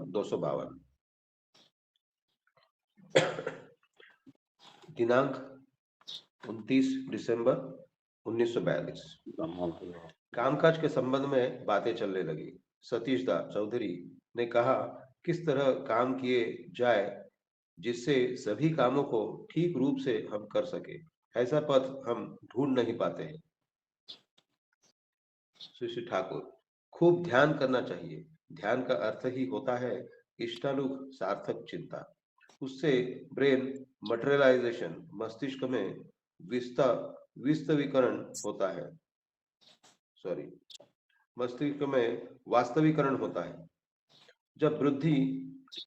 252। दिनांक 29 दिसंबर 1942। कामकाज के संबंध में बातें चलने लगी। सतीश दा चौधरी ने कहा, किस तरह काम किए जाए जिससे सभी कामों को ठीक रूप से हम कर सके, ऐसा पथ हम ढूंढ नहीं पाते हैं। सुश्री ठाकुर, खूब ध्यान करना चाहिए। ध्यान का अर्थ ही होता है इष्टानुग सार्थक चिंता। उससे ब्रेन मटेरियलाइजेशन, मस्तिष्क में विस्ता विस्तवीकरण होता है। सॉरी, मस्तिष्क में वास्तविकरण होता है। जब वृद्धि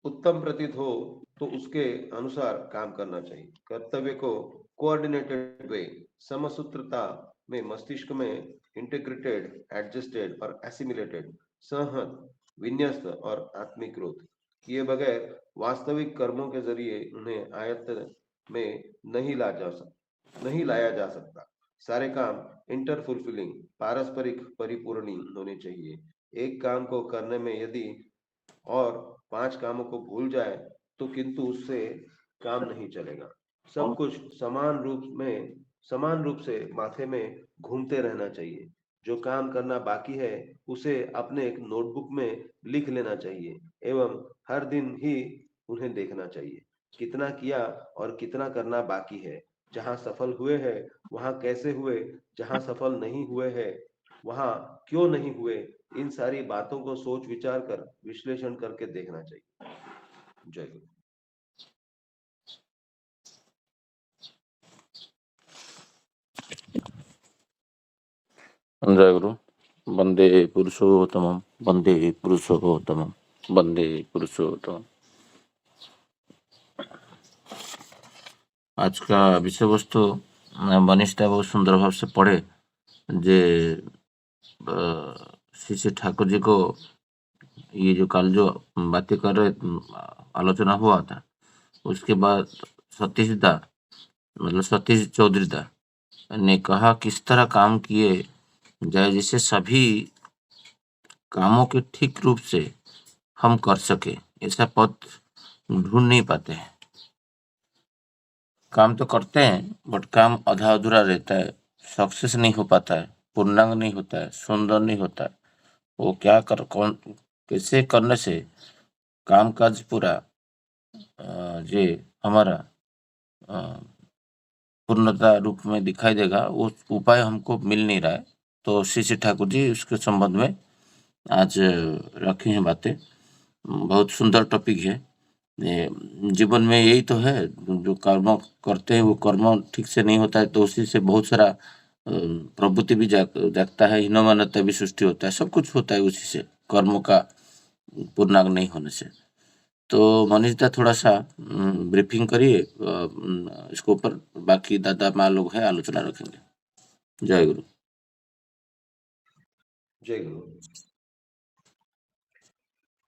उत्तम प्रतीत हो तो उसके अनुसार काम करना चाहिए। कर्तव्य को कोऑर्डिनेटेड वे, समसूत्रता में मस्तिष्क में इंटीग्रेटेड, एडजस्टेड और एसिमिलेटेड, संहत, विन्यस्त और आत्मीकृत किए बगैर वास्तविक कर्मों के जरिए उन्हें आयत्त में नहीं लाया जा सकता। सारे काम इंटर फुलफिलिंग, पारस्परिक परिपूरणी होने चाहिए। एक काम को करने में यदि और 5 कामों को भूल जाए तो किंतु उससे काम नहीं चलेगा। सब कुछ समान रूप से माथे में घूमते रहना चाहिए। जो काम करना बाकी है उसे अपने एक नोटबुक में लिख लेना चाहिए एवं हर दिन ही उन्हें देखना चाहिए। कितना किया और कितना करना बाकी है। जहाँ सफल हुए हैं वहाँ कैसे हुए, जहाँ सफल नहीं हुए हैं वहाँ क्यों नहीं हुए, इन सारी बातों को सोच विचार कर विश्लेषण करके देखना चाहिए। जय गुरु। जय गुरु। वंदे पुरुषोत्तमम, वंदे पुरुषोत्तमम, वंदे पुरुषोत्तमम। आज का विषय वस्तु मनीषा बहुत सुंदर भाव से पढ़े जे श्री श्री ठाकुर जी को ये जो कल जो बातें कर रहे आलोचना हुआ था, उसके बाद सतीश दा मतलब सतीश चौधरी दा ने कहा किस तरह काम किए जाए जिससे सभी कामों के ठीक रूप से हम कर सके, ऐसा पथ ढूंढ नहीं पाते हैं। काम तो करते हैं बट काम आधा अधूरा रहता है, सक्सेस नहीं हो पाता है, पूर्णांग नहीं होता है, सुंदर नहीं होता है। वो क्या कर कौन कैसे करने से कामकाज पूरा जे हमारा पूर्णता रूप में दिखाई देगा, वो उपाय हमको मिल नहीं रहा है। तो श्री श्री ठाकुर जी उसके संबंध में आज रखी हैं बातें। बहुत सुंदर टॉपिक है। जीवन में यही तो है, जो कर्म करते हैं वो कर्म ठीक से नहीं होता है तो उसी से बहुत सारा प्रवृत्ति भी जागता है, हीनमानता भी सृष्टि होता है, सब कुछ होता है उसी से, कर्मों का पूर्णांग नहीं होने से। तो मनीष दा थोड़ा सा ब्रीफिंग करिए इसके ऊपर, बाकी दादा माँ लोग है आलोचना रखेंगे। जय गुरु। जय गुरु।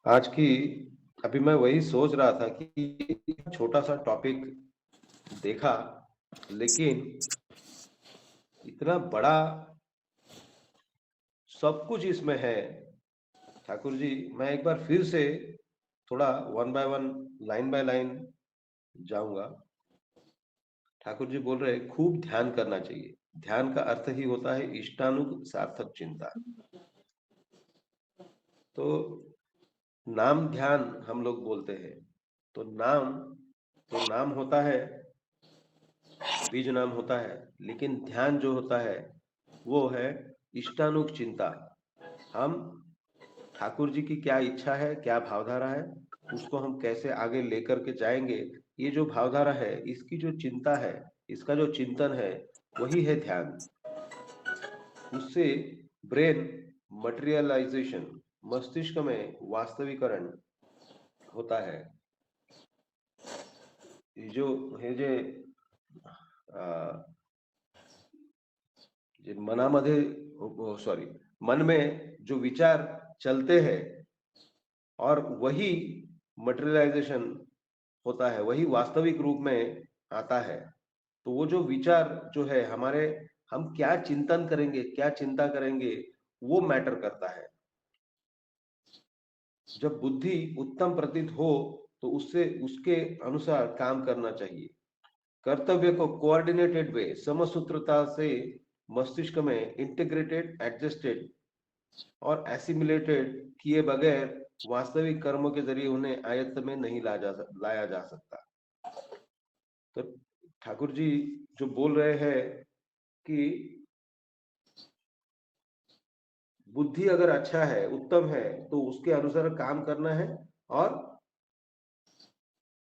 आज की अभी मैं वही सोच रहा था कि छोटा सा टॉपिक देखा, लेकिन इतना बड़ा सब कुछ इसमें है। ठाकुर जी, मैं एक बार फिर से थोड़ा one by one, line by line जाऊंगा। ठाकुर जी बोल रहे खूब ध्यान करना चाहिए। ध्यान का अर्थ ही होता है इष्टानुग सार्थक चिंता। तो नाम ध्यान हम लोग बोलते हैं। तो नाम होता है, बीज नाम होता है, लेकिन ध्यान जो होता है वो है इष्टानुग चिंता। हम ठाकुर जी की क्या इच्छा है, क्या भावधारा है, उसको हम कैसे आगे लेकर के जाएंगे, ये जो भावधारा है, इसकी जो चिंता है, इसका जो चिंतन है, वही है ध्यान। उससे ब्रेन मटेरियलाइजेशन, मस्तिष्क में वास्तविकरण होता है। जो हे जे मनामध्ये सॉरी, मन में जो विचार चलते हैं और वही मटेरियलाइजेशन होता है, वही वास्तविक रूप में आता है। तो वो जो विचार जो है हमारे, हम क्या चिंतन करेंगे, क्या चिंता करेंगे, वो मैटर करता है। जब बुद्धि उत्तम प्रतीत हो तो उससे उसके अनुसार काम करना चाहिए। कर्तव्य को कोऑर्डिनेटेड वे समसूत्रता से मस्तिष्क में इंटीग्रेटेड, एडजस्टेड और एसिमिलेटेड किए बगैर वास्तविक कर्मों के जरिए उन्हें आयत्त में नहीं लाया जा सकता। तो ठाकुर जी जो बोल रहे हैं कि बुद्धि अगर अच्छा है, उत्तम है, तो उसके अनुसार काम करना है, और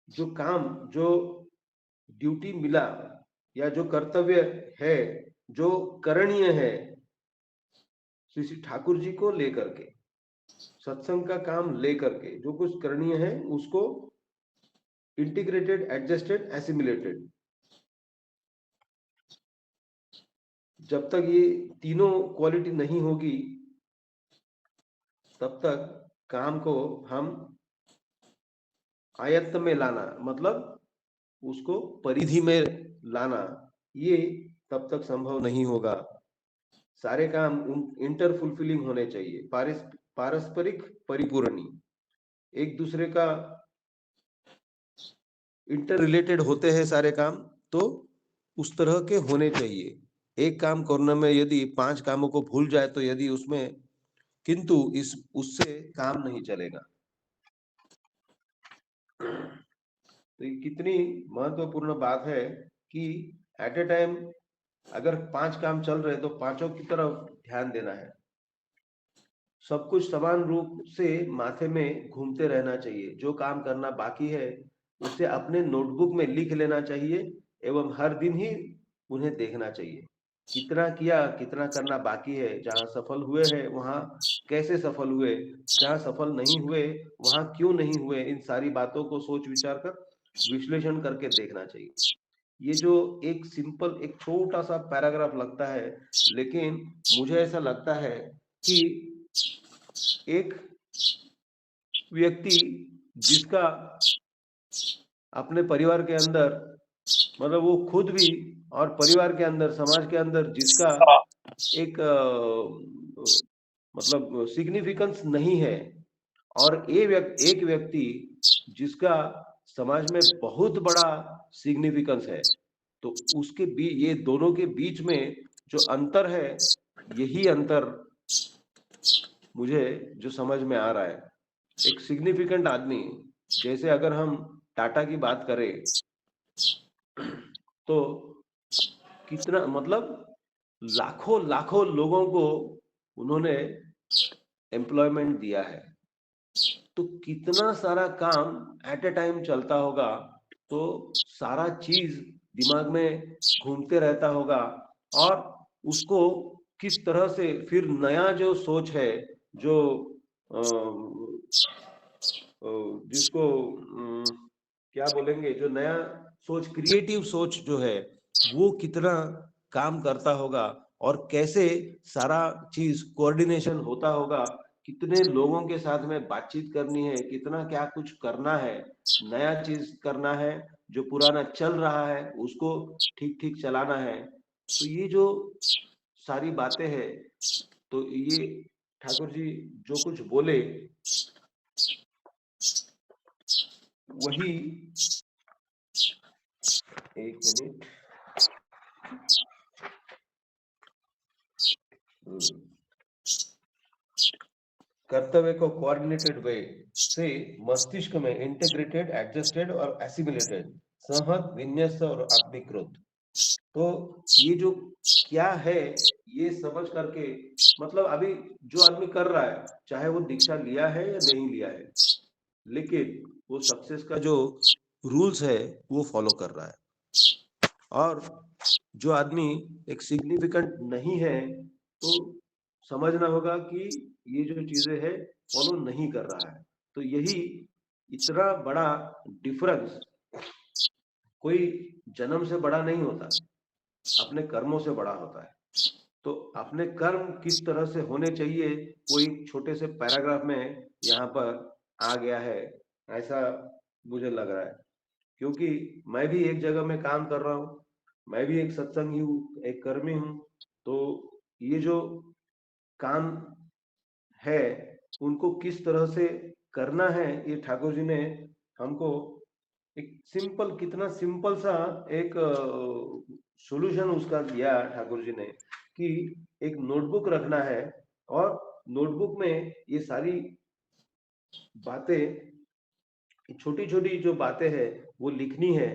जो काम, जो ड्यूटी मिला या जो कर्तव्य है, जो करणीय है, श्री श्री ठाकुर जी को लेकर के, सत्संग का काम लेकर के जो कुछ करणीय है उसको इंटीग्रेटेड, एडजस्टेड, एसिमिलेटेड, जब तक ये तीनों क्वालिटी नहीं होगी तब तक काम को हम आयत्त में लाना, मतलब उसको परिधि में लाना, ये तब तक संभव नहीं होगा। सारे काम इंटर फुलफिलिंग होने चाहिए, पारस्परिक परिपूरणी, एक दूसरे का इंटर रिलेटेड होते हैं सारे काम, तो उस तरह के होने चाहिए। एक काम करने में यदि 5 कामों को भूल जाए तो यदि उसमें, किंतु इस उससे काम नहीं चलेगा। तो ये कितनी महत्वपूर्ण बात है कि एट ए टाइम अगर 5 काम चल रहे तो पांचों की तरफ ध्यान देना है। सब कुछ समान रूप से माथे में घूमते रहना चाहिए। जो काम करना बाकी है उसे अपने नोटबुक में लिख लेना चाहिए एवं हर दिन ही उन्हें देखना चाहिए। कितना किया, कितना करना बाकी है, जहाँ सफल हुए हैं वहाँ कैसे सफल हुए, जहाँ सफल नहीं हुए वहाँ क्यों नहीं हुए, इन सारी बातों को सोच विचार कर विश्लेषण करके देखना चाहिए। ये जो एक सिंपल, एक छोटा सा पैराग्राफ लगता है, लेकिन मुझे ऐसा लगता है कि एक व्यक्ति जिसका अपने परिवार के अंदर, मतलब वो खुद भी और परिवार के अंदर, समाज के अंदर जिसका एक मतलब सिग्निफिकेंस नहीं है, और एक व्यक्ति जिसका समाज में बहुत बड़ा सिग्निफिकेंस है, तो उसके बीच, ये दोनों के बीच में जो अंतर है, यही अंतर मुझे जो समझ में आ रहा है। एक सिग्निफिकेंट आदमी, जैसे अगर हम टाटा की बात करें तो कितना, मतलब लाखों लाखों लोगों को उन्होंने एम्प्लॉयमेंट दिया है, तो कितना सारा काम एट ए टाइम चलता होगा, तो सारा चीज दिमाग में घूमते रहता होगा, और उसको किस तरह से फिर नया जो सोच है, जो जिसको क्या बोलेंगे, जो नया सोच, क्रिएटिव सोच जो है, वो कितना काम करता होगा, और कैसे सारा चीज कोऑर्डिनेशन होता होगा, कितने लोगों के साथ में बातचीत करनी है, कितना क्या कुछ करना है, नया चीज करना है, जो पुराना चल रहा है उसको ठीक ठीक चलाना है। तो ये जो सारी बातें हैं, तो ये ठाकुर जी जो कुछ बोले, वही, एक मिनट, कर्तव्य को कोऑर्डिनेटेड वे से मस्तिष्क में इंटीग्रेटेड, एडजस्टेड और एसिमिलेटेड, संहत, विन्यस्त और आत्मीकृत। तो ये जो क्या है, ये समझ करके, मतलब अभी जो आदमी कर रहा है, चाहे वो दीक्षा लिया है या नहीं लिया है, लेकिन वो सक्सेस का जो रूल्स है वो फॉलो कर रहा है। और जो आदमी एक सिग्निफिकेंट नहीं है, तो समझना होगा कि ये जो चीजें है फॉलो नहीं कर रहा है। तो यही इतना बड़ा डिफरेंस कोई जन्म से बड़ा नहीं होता, अपने कर्मों से बड़ा होता है। तो अपने कर्म किस तरह से होने चाहिए, कोई छोटे से पैराग्राफ में यहाँ पर आ गया है, ऐसा मुझे लग रहा है। क्योंकि मैं भी एक जगह में काम कर रहा हूँ, मैं भी एक सत्संगी हूँ, एक कर्मी हूँ, तो ये जो काम है उनको किस तरह से करना है, ये ठाकुर जी ने हमको एक कितना सिंपल सा एक सॉल्यूशन उसका दिया ठाकुर जी ने, कि एक नोटबुक रखना है और नोटबुक में ये सारी बातें, छोटी छोटी जो बातें हैं वो लिखनी है।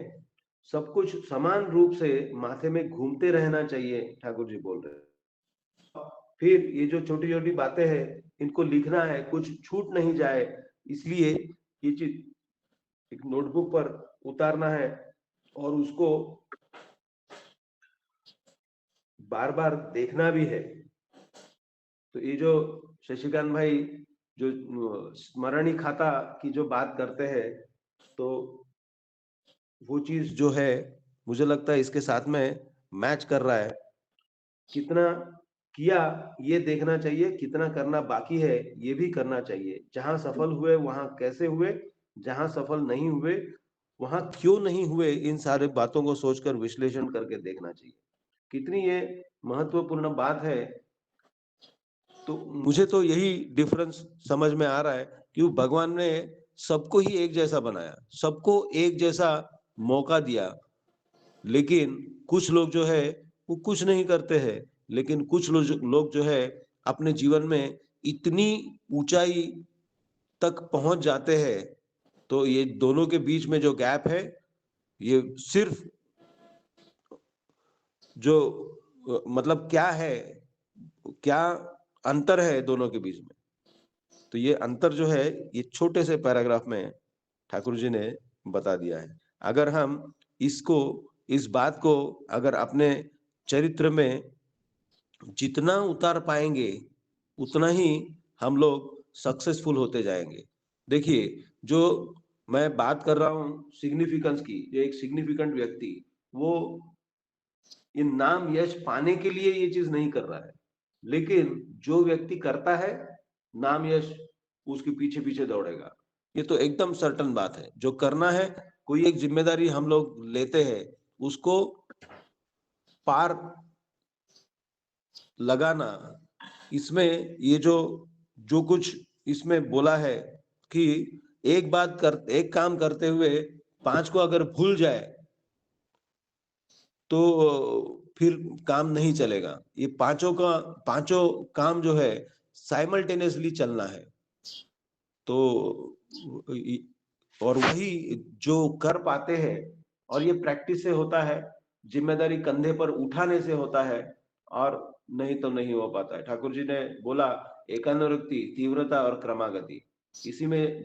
सब कुछ समान रूप से माथे में घूमते रहना चाहिए, ठाकुर जी बोल रहे हैं। फिर ये जो छोटी छोटी बातें हैं इनको लिखना है, कुछ छूट नहीं जाए, इसलिए ये चीज एक नोटबुक पर उतारना है और उसको बार बार देखना भी है। तो ये जो शशिकांत भाई जो स्मरणी खाता की जो बात करते हैं, तो वो चीज जो है मुझे लगता है इसके साथ में मैच कर रहा है। कितना किया ये देखना चाहिए, कितना करना बाकी है ये भी करना चाहिए। जहां सफल हुए वहां कैसे हुए, जहां सफल नहीं हुए वहां क्यों नहीं हुए, इन सारे बातों को सोचकर विश्लेषण करके देखना चाहिए। कितनी ये महत्वपूर्ण बात है। तो मुझे तो यही डिफरेंस समझ में आ रहा है कि भगवान ने सबको ही एक जैसा बनाया, सबको एक जैसा मौका दिया, लेकिन कुछ लोग जो है वो कुछ नहीं करते हैं, लेकिन कुछ लोग जो है अपने जीवन में इतनी ऊंचाई तक पहुंच जाते हैं। तो ये दोनों के बीच में जो गैप है, ये सिर्फ जो मतलब क्या है, क्या अंतर है दोनों के बीच में, तो ये अंतर जो है ये छोटे से पैराग्राफ में ठाकुर जी ने बता दिया है। अगर हम इसको, इस बात को अगर अपने चरित्र में जितना उतार पाएंगे उतना ही हम लोग सक्सेसफुल होते जाएंगे। देखिए, जो मैं बात कर रहा हूँ सिग्निफिकेंस की, जो एक सिग्निफिकेंट व्यक्ति, वो ये नाम यश पाने के लिए ये चीज नहीं कर रहा है, लेकिन जो व्यक्ति करता है नाम यश उसके पीछे पीछे दौड़ेगा। ये तो एकदम सर्टन बात है। जो करना है, कोई एक जिम्मेदारी हम लोग लेते हैं, उसको पार लगाना, इसमें ये जो जो कुछ इसमें बोला है कि एक काम करते हुए 5 को अगर भूल जाए तो फिर काम नहीं चलेगा। ये पांचों काम जो है साइमल्टेनियसली चलना है। तो और वही जो कर पाते हैं, और ये प्रैक्टिस से होता है, जिम्मेदारी कंधे पर उठाने से होता है, और नहीं तो नहीं हो पाता है। ठाकुर जी ने बोला एकानुरक्ति, तीव्रता और क्रमागति, इसी में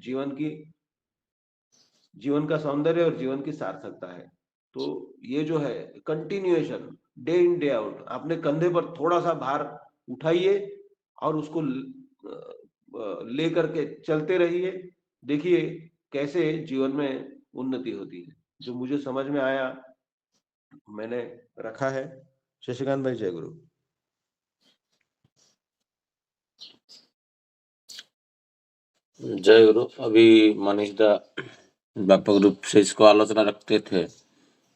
जीवन का सौंदर्य और जीवन की सार्थकता है। तो ये जो है continuation, day in day out, अपने कंधे पर थोड़ा सा भार उठाइए और उसको ले करके चलते रहिए। देखिए कैसे जीवन में उन्नति होती है। जो मुझे समझ में आया मैंने रखा है। शशिकांत भाई, जय गुरु। जय गुरु। अभी मनीष दा व्यापक रूप से इसको आलोचना रखते थे,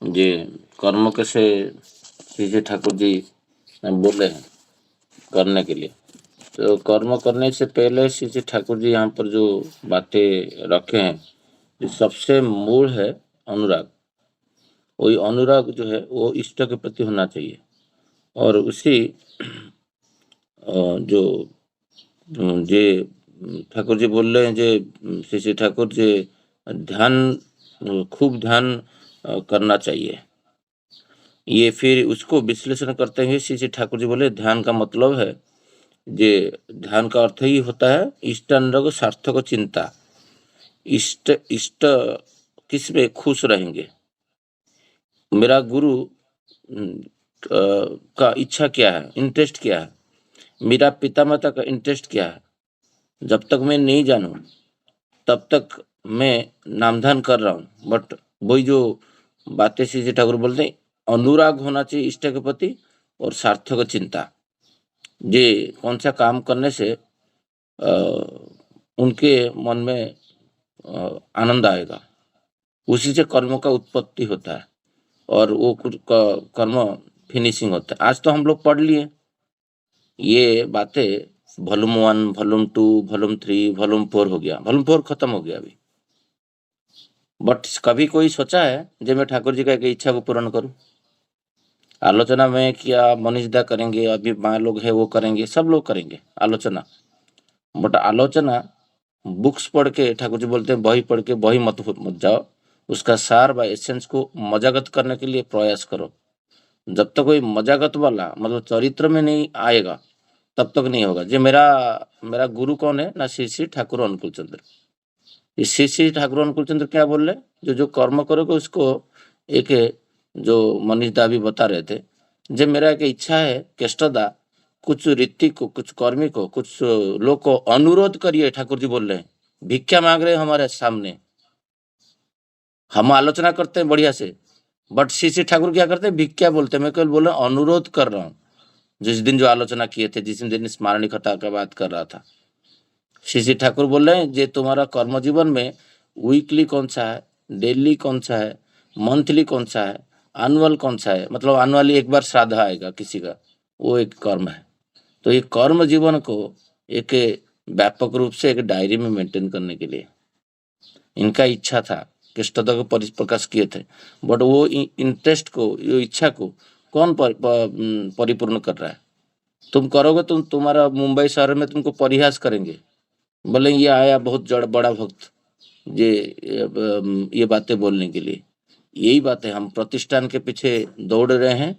जे कर्म कैसे श्री ठाकुर जी बोले हैं करने के लिए। तो कर्म करने से पहले श्री ठाकुर जी यहाँ पर जो बातें रखे हैं, जो सबसे मूल है अनुराग। वही अनुराग जो है वो इष्ट के प्रति होना चाहिए। और उसी जो जे ठाकुर जी बोल रहे हैं, जे श्री ठाकुर जी ध्यान, खूब ध्यान करना चाहिए। ये फिर उसको विश्लेषण करते हुए श्री ठाकुर जी बोले ध्यान का मतलब है, जे ध्यान का अर्थ ही होता है इष्टानुराग सार्थक चिंता। इष्ट इष्ट किस में खुश रहेंगे, मेरा गुरु का इच्छा क्या है, इंटरेस्ट क्या है, मेरा पिता माता का इंटरेस्ट क्या है। जब तक मैं नहीं जानूं तब तक मैं नामधान कर रहा हूँ। बट वही जो बातें श्री ठाकुर बोलते हैं, अनुराग होना चाहिए इष्ट के प्रति और सार्थक चिंता। ये कौन सा काम करने से उनके मन में आनंद आएगा, उसी से कर्म का उत्पत्ति होता है और वो कर्म फिनिशिंग होता है। आज तो हम लोग पढ़ लिए ये बातें वॉल्यूम 1, वॉल्यूम 2, वॉल्यूम 3, वॉल्यूम 4 हो गया, वॉल्यूम 4 खत्म हो गया अभी। बट कभी कोई सोचा है जो मैं ठाकुर जी का एक इच्छा को पूर्ण करूं? आलोचना में क्या मनीष दा करेंगे, अभी माँ लोग है वो करेंगे, सब लोग करेंगे आलोचना। बट आलोचना बुक्स पढ़ के, ठाकुर जी बोलते हैं बही पढ़ के बही मत जाओ, उसका सार व एसेंस को मजागत करने के लिए प्रयास करो। जब तक कोई मजागत वाला मतलब चरित्र में नहीं आएगा तब तक नहीं होगा। जो मेरा मेरा गुरु कौन है ना, श्री श्री ठाकुर अनुकूल चंद्र। इस श्री श्री ठाकुर अनुकूल चंद्र क्या बोल रहे, जो जो कर्म करोगे उसको एक, जो मनीष दा भी बता रहे थे, जो मेरा एक इच्छा है केष्टदा, कुछ ऋतिक को, कुछ कर्मी को, कुछ लोग को अनुरोध करिए। ठाकुर जी बोल रहे हैं भिक्षा मांग रहे हैं हमारे सामने, हम आलोचना करते हैं बढ़िया से, बट श्री श्री ठाकुर क्या करते हैं, भिक्षा बोलते हैं। मैं केवल बोल रहा हूँ, अनुरोध कर रहा हूँ। जिस दिन जो आलोचना किए थे, जिस दिन स्मरणिक कथा का बात कर रहा था, श्री श्री ठाकुर बोल रहे हैं जे तुम्हारा कर्म जीवन में वीकली कौन सा है, डेली कौन सा है, मंथली कौन सा है, एनुअल कौन सा है, मतलब एनुअली एक बार श्राद्ध आएगा किसी का, वो एक कर्म है। तो ये कर्म जीवन को एक व्यापक रूप से एक डायरी में मेंटेन करने के लिए इनका इच्छा था, कृष्णता को परिप्रकाश किए थे। बट वो इंटरेस्ट को, ये इच्छा को कौन परिपूर्ण कर रहा है? तुम करोगे, तुम्हारा मुंबई शहर में तुमको परिहास करेंगे, बोले ये आया बहुत जड़ बड़ा भक्त ये बातें बोलने के लिए। यही बात है, हम प्रतिष्ठान के पीछे दौड़ रहे हैं,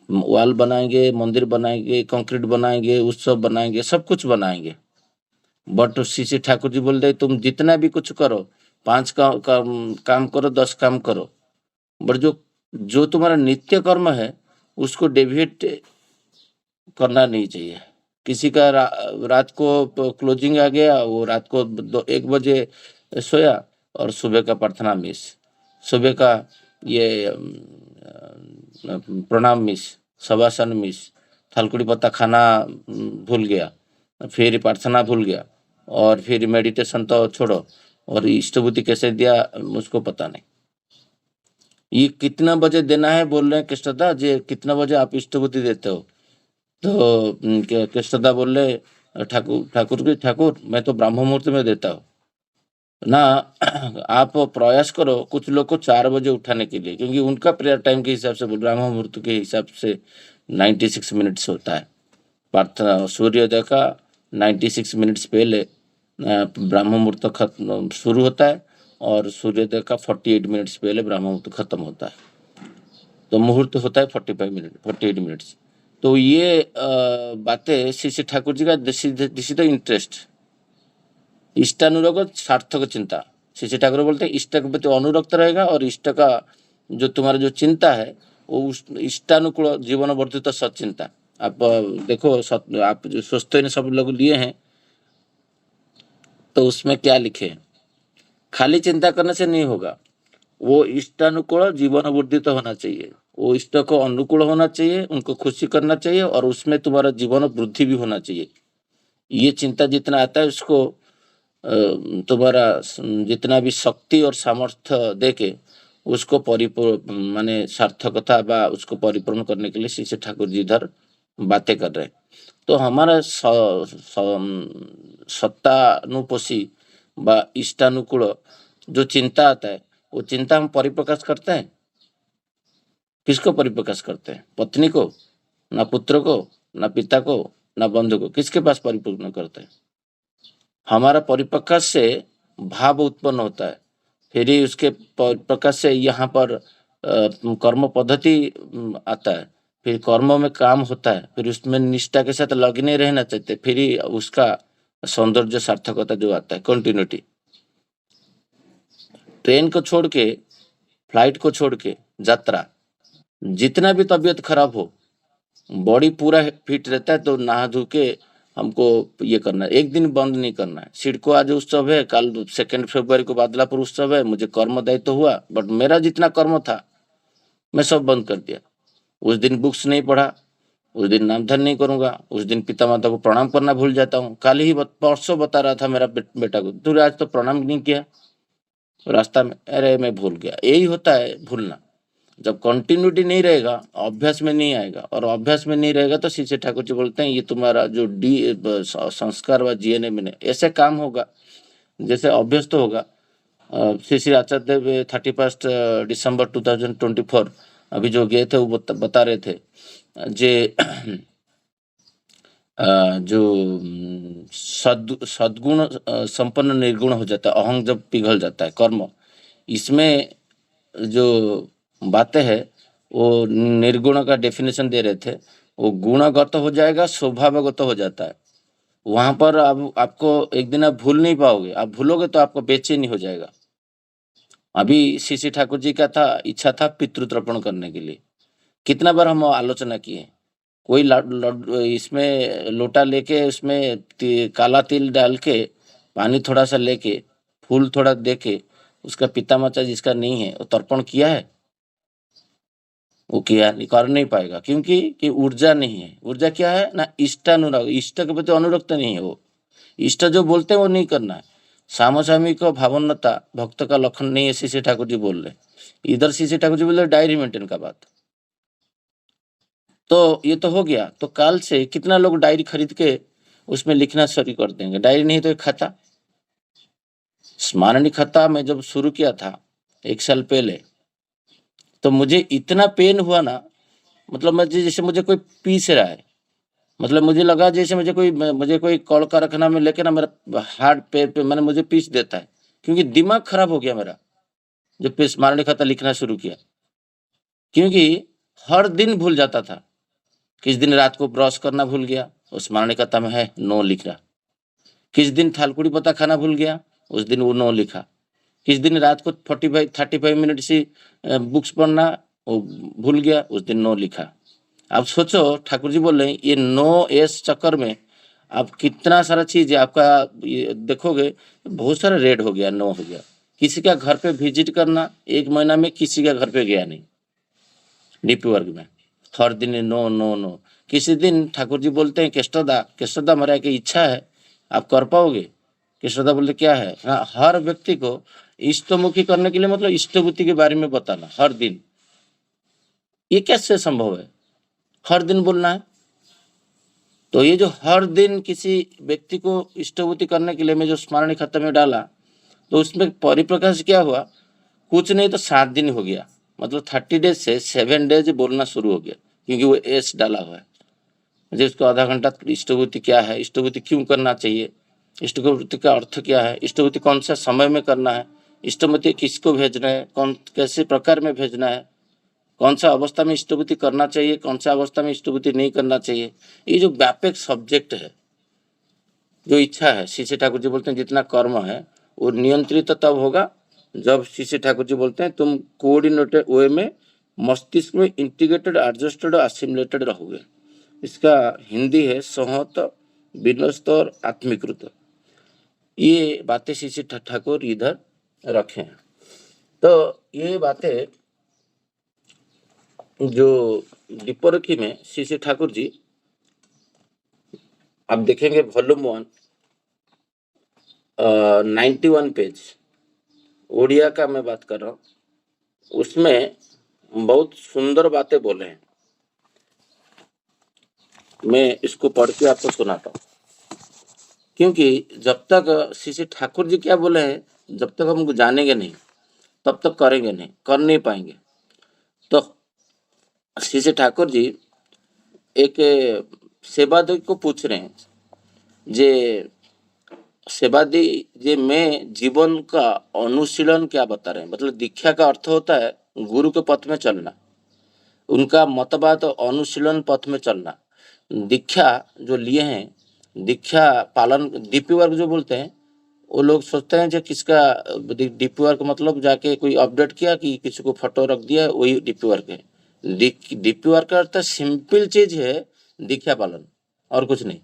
वॉल बनाएंगे, मंदिर बनाएंगे, कंक्रीट बनाएंगे, उत्सव बनाएंगे, सब कुछ बनाएंगे। बट श्री ठाकुर जी बोल रहे तुम जितना भी कुछ करो, 5 काम करो, 10 काम करो, बट जो तुम्हारा नित्य कर्म है उसको डेविएट करना नहीं चाहिए। किसी का रात को क्लोजिंग आ गया, वो रात को 1 बजे सोया और सुबह का प्रार्थना मिस, सुबह का ये प्रणाम मिस, शवासन मिस, थालकुड़ी पत्ता खाना भूल गया, फिर प्रार्थना भूल गया, और फिर मेडिटेशन तो छोड़ो, और इष्टभूति कैसे दिया मुझको पता नहीं। ये कितना बजे देना है बोल रहे हैं कृष्णदा जी, कितना बजे आप इष्टभूति देते हो? तो कृष्णदा बोल रहे ठाकुर मैं तो ब्राह्म मुहूर्त में देता हूँ ना। आप प्रयास करो कुछ लोग को 4 बजे उठाने के लिए, क्योंकि उनका प्रेयर टाइम के हिसाब से, ब्राह्म मुहूर्त के हिसाब से 96 मिनट्स होता है प्रार्थना। सूर्योदय का 96 मिनट्स पहले ब्राह्म मुहूर्त खत्म शुरू होता है, और सूर्योदय का 48 मिनट्स पहले ब्राह्म मुहूर्त खत्म होता है। तो मुहूर्त होता है 48 मिनट्स। तो ये बातें श्री ठाकुर जी का दिस इज द इंटरेस्ट, इष्टानुराग सार्थक चिंता। श्री ठाकुर बोलते हैं इष्ट के प्रति अनुरक्त रहेगा, और इष्ट का जो तुम्हारा जो चिंता है वो इष्टानुकूल जीवन वर्धित सचिंता। आप देखो, आप जो स्वस्थ सब लोग लिए हैं तो उसमें क्या लिखे हैं? खाली चिंता करने से नहीं होगा, वो इष्टानुकूल जीवन वर्धित होना चाहिए, वो इष्ट को अनुकूल होना चाहिए, उनको खुशी करना चाहिए, और उसमें तुम्हारा जीवन वृद्धि भी होना चाहिए। ये चिंता जितना आता है उसको तुम्हारा जितना भी शक्ति और सामर्थ्य देके उसको परिपूर्ण माने सार्थकता व उसको परिपूर्ण करने के लिए श्री ठाकुर जी इधर बातें कर रहे हैं। तो हमारा सत्तानुपोषी व इष्टानुकूल जो चिंता आता है, वो चिंता हम परिप्रकाश करते हैं। किसको परिप्रकाश करते हैं? पत्नी को, ना पुत्र को, ना पिता को, ना बंधु को, किसके पास परिपूर्ण करते हैं? हमारा परिप्रकाश से भाव उत्पन्न होता है, फिर ही उसके प्रकाश से यहाँ पर कर्म पद्धति आता है, फिर कर्मों में काम होता है, फिर उसमें निष्ठा के साथ लगे रहना चाहते, फिर ही उसका सौंदर्य सार्थकता जो आता है, कंटिन्यूटी। ट्रेन को छोड़ के, फ्लाइट को छोड़ के यात्रा, जितना भी तबीयत खराब हो, बॉडी पूरा फिट रहता है तो नहा धो के हमको ये करना है, एक दिन बंद नहीं करना है। सिडको आज उत्सव है, कल 2 फरवरी को बादलापुर उत्सव है, मुझे कर्म दायित्व तो हुआ, बट मेरा जितना कर्म था मैं सब बंद कर दिया। उस दिन बुक्स नहीं पढ़ा, उस दिन नाम धन नहीं करूंगा, उस दिन पिता माता को प्रणाम करना भूल जाता हूँ। कल ही परसों बता रहा था मेरा बेटा को, तूने आज तो प्रणाम नहीं किया रास्ता में, अरे मैं भूल गया। यही होता है भूलना। जब कंटिन्यूटी नहीं रहेगा, अभ्यास में नहीं आएगा, और अभ्यास में नहीं रहेगा तो श्री श्री ठाकुर जी बोलते हैं ये तुम्हारा जो संस्कार व जीएनए में ऐसे काम होगा जैसे अभ्यस्त होगा। श्री श्री आचार्य देव 31 दिसंबर 2024 अभी जो गए थे वो बता रहे थे जे जो सद्गुण संपन्न निर्गुण हो जाता है, अहंग जब पिघल जाता है कर्म, इसमें जो बातें है वो निर्गुण का डेफिनेशन दे रहे थे, वो गुणगत हो जाएगा, स्वभावगत हो जाता है। वहां पर अब आपको एक दिन आप भूल नहीं पाओगे, आप भूलोगे तो आपको बेचैनी हो जाएगा। अभी श्री ठाकुर जी का था इच्छा था पितृतर्पण करने के लिए, कितना बार हम आलोचना किए, कोई इसमें लोटा लेके उसमें काला तिल डाल के पानी थोड़ा सा लेके फूल थोड़ा दे के उसका पिता माता जिसका नहीं है वो तर्पण किया है? वो किया नहीं, कर नहीं पाएगा, क्योंकि कि ऊर्जा नहीं है। ऊर्जा क्या है ना, इष्टानुराग, इष्ट के प्रति अनुरक्त नहीं है। वो इष्ट जो बोलते हैं वो नहीं करना है। सामसामिक भावनता भक्त का लक्षण नहीं है, श्री ठाकुर जी बोल रहे। इधर श्री ठाकुर जी बोल रहे डायरी मेंटेन का बात। तो ये तो हो गया। तो काल से कितना लोग डायरी खरीद के उसमें लिखना शुरू कर देंगे। डायरी नहीं तो एक खाता, स्मरणिक खाता मैं जब शुरू किया था 1 साल पहले, तो मुझे इतना पेन हुआ ना, मतलब मुझे जैसे मुझे कोई पीस रहा है, मतलब मुझे लगा जैसे मुझे कोई कल कारखाना में लेके ना मेरा हार्ट पैर पे मैंने मुझे पीस देता है, क्योंकि दिमाग खराब हो गया मेरा जब स्मरणिक खाता लिखना शुरू किया। क्योंकि हर दिन भूल जाता था। किस दिन रात को ब्रश करना भूल गया, उस स्मरणिक खाता में है नो लिख रहा। किस दिन थालकुड़ी पत्ता खाना भूल गया, उस दिन वो नो लिखा। किस दिन रात को 35 मिनट से बुक्स पढ़ना वो भूल गया, उस दिन नो लिखा। आप सोचो, ठाकुर जी बोल रहे हैं ये नो एस चक्कर में आप कितना सारा चीज आपका देखोगे, बहुत सारा रेड हो गया, नो हो गया। किसी का घर पे विजिट करना 1 महीना में किसी का घर पे गया नहीं डीपी वर्ग में, हर दिन नो नो नो। किसी दिन ठाकुर जी बोलते हैं केष्टदा मेरा की इच्छा है, आप कर पाओगे? केष्टदा बोलते क्या है? हाँ, हर व्यक्ति को इष्टमुखी करने के लिए मतलब इष्टभूति के बारे में बताना हर दिन। ये कैसे संभव है? हर दिन बोलना है। तो ये जो हर दिन किसी व्यक्ति को इष्टभूति करने के लिए मैं जो स्मरणिक खाता में डाला, तो उसमें परिप्रकाश क्या हुआ? कुछ नहीं तो 7 दिन हो गया, मतलब 30 डेज से 7 डेज बोलना शुरू हो गया, क्योंकि वो एस डाला हुआ है। मुझे उसको आधा घंटा इष्टभूति क्या है, इष्टभूति क्यों करना चाहिए, इष्टभूति का अर्थ क्या है, इष्टभूति कौन सा समय में करना है, इष्टभूति किसको भेजना है, कौन कैसे प्रकार में भेजना है, कौन सा अवस्था में इष्टभूति करना चाहिए, कौन सा अवस्था में इष्टभूति नहीं करना चाहिए। ये जो व्यापक सब्जेक्ट है, जो इच्छा है, श्री ठाकुर जी बोलते हैं जितना कर्म है वो नियंत्रित तब होगा जब श्री ठाकुर जी बोलते हैं तुम कोऑर्डिनेटेड वे में मस्तिष्क में इंटीग्रेटेड, एडजस्टेड, असिमुलेटेड रहोगे। इसका हिंदी है संहत, विन्यस्त और आत्मीकृत। ये बातें श्री ठाकुर इधर रखे हैं। तो ये बातें जो दीपरखी में श्री ठाकुर जी आप देखेंगे वॉल्यूम 1 91 पेज, ओडिया का मैं बात कर रहा हूँ, उसमें बहुत सुंदर बातें बोले हैं। मैं इसको पढ़ के आपको सुनाता हूँ, क्योंकि जब तक श्री ठाकुर जी क्या बोले हैं, जब तक हमको जानेंगे नहीं तब तक करेंगे नहीं, कर नहीं पाएंगे। तो श्री ठाकुर जी एक सेवादी को पूछ रहे हैं, जे सेवादी जे मैं जीवन का अनुशीलन क्या बता रहे हैं। मतलब दीक्षा का अर्थ होता है गुरु के पथ में चलना, उनका मतवाद अनुशीलन पथ में चलना। दीक्षा जो लिए हैं, दीक्षा पालन डीपी वर्क जो बोलते हैं, वो लोग सोचते हैं जो किसका डीपी वर्क मतलब जाके कोई अपडेट किया कि किसी को फोटो रख दिया वही डीपी वर्क है। डीपी वर्क का अर्थ सिंपल चीज है दीक्षा पालन, और कुछ नहीं।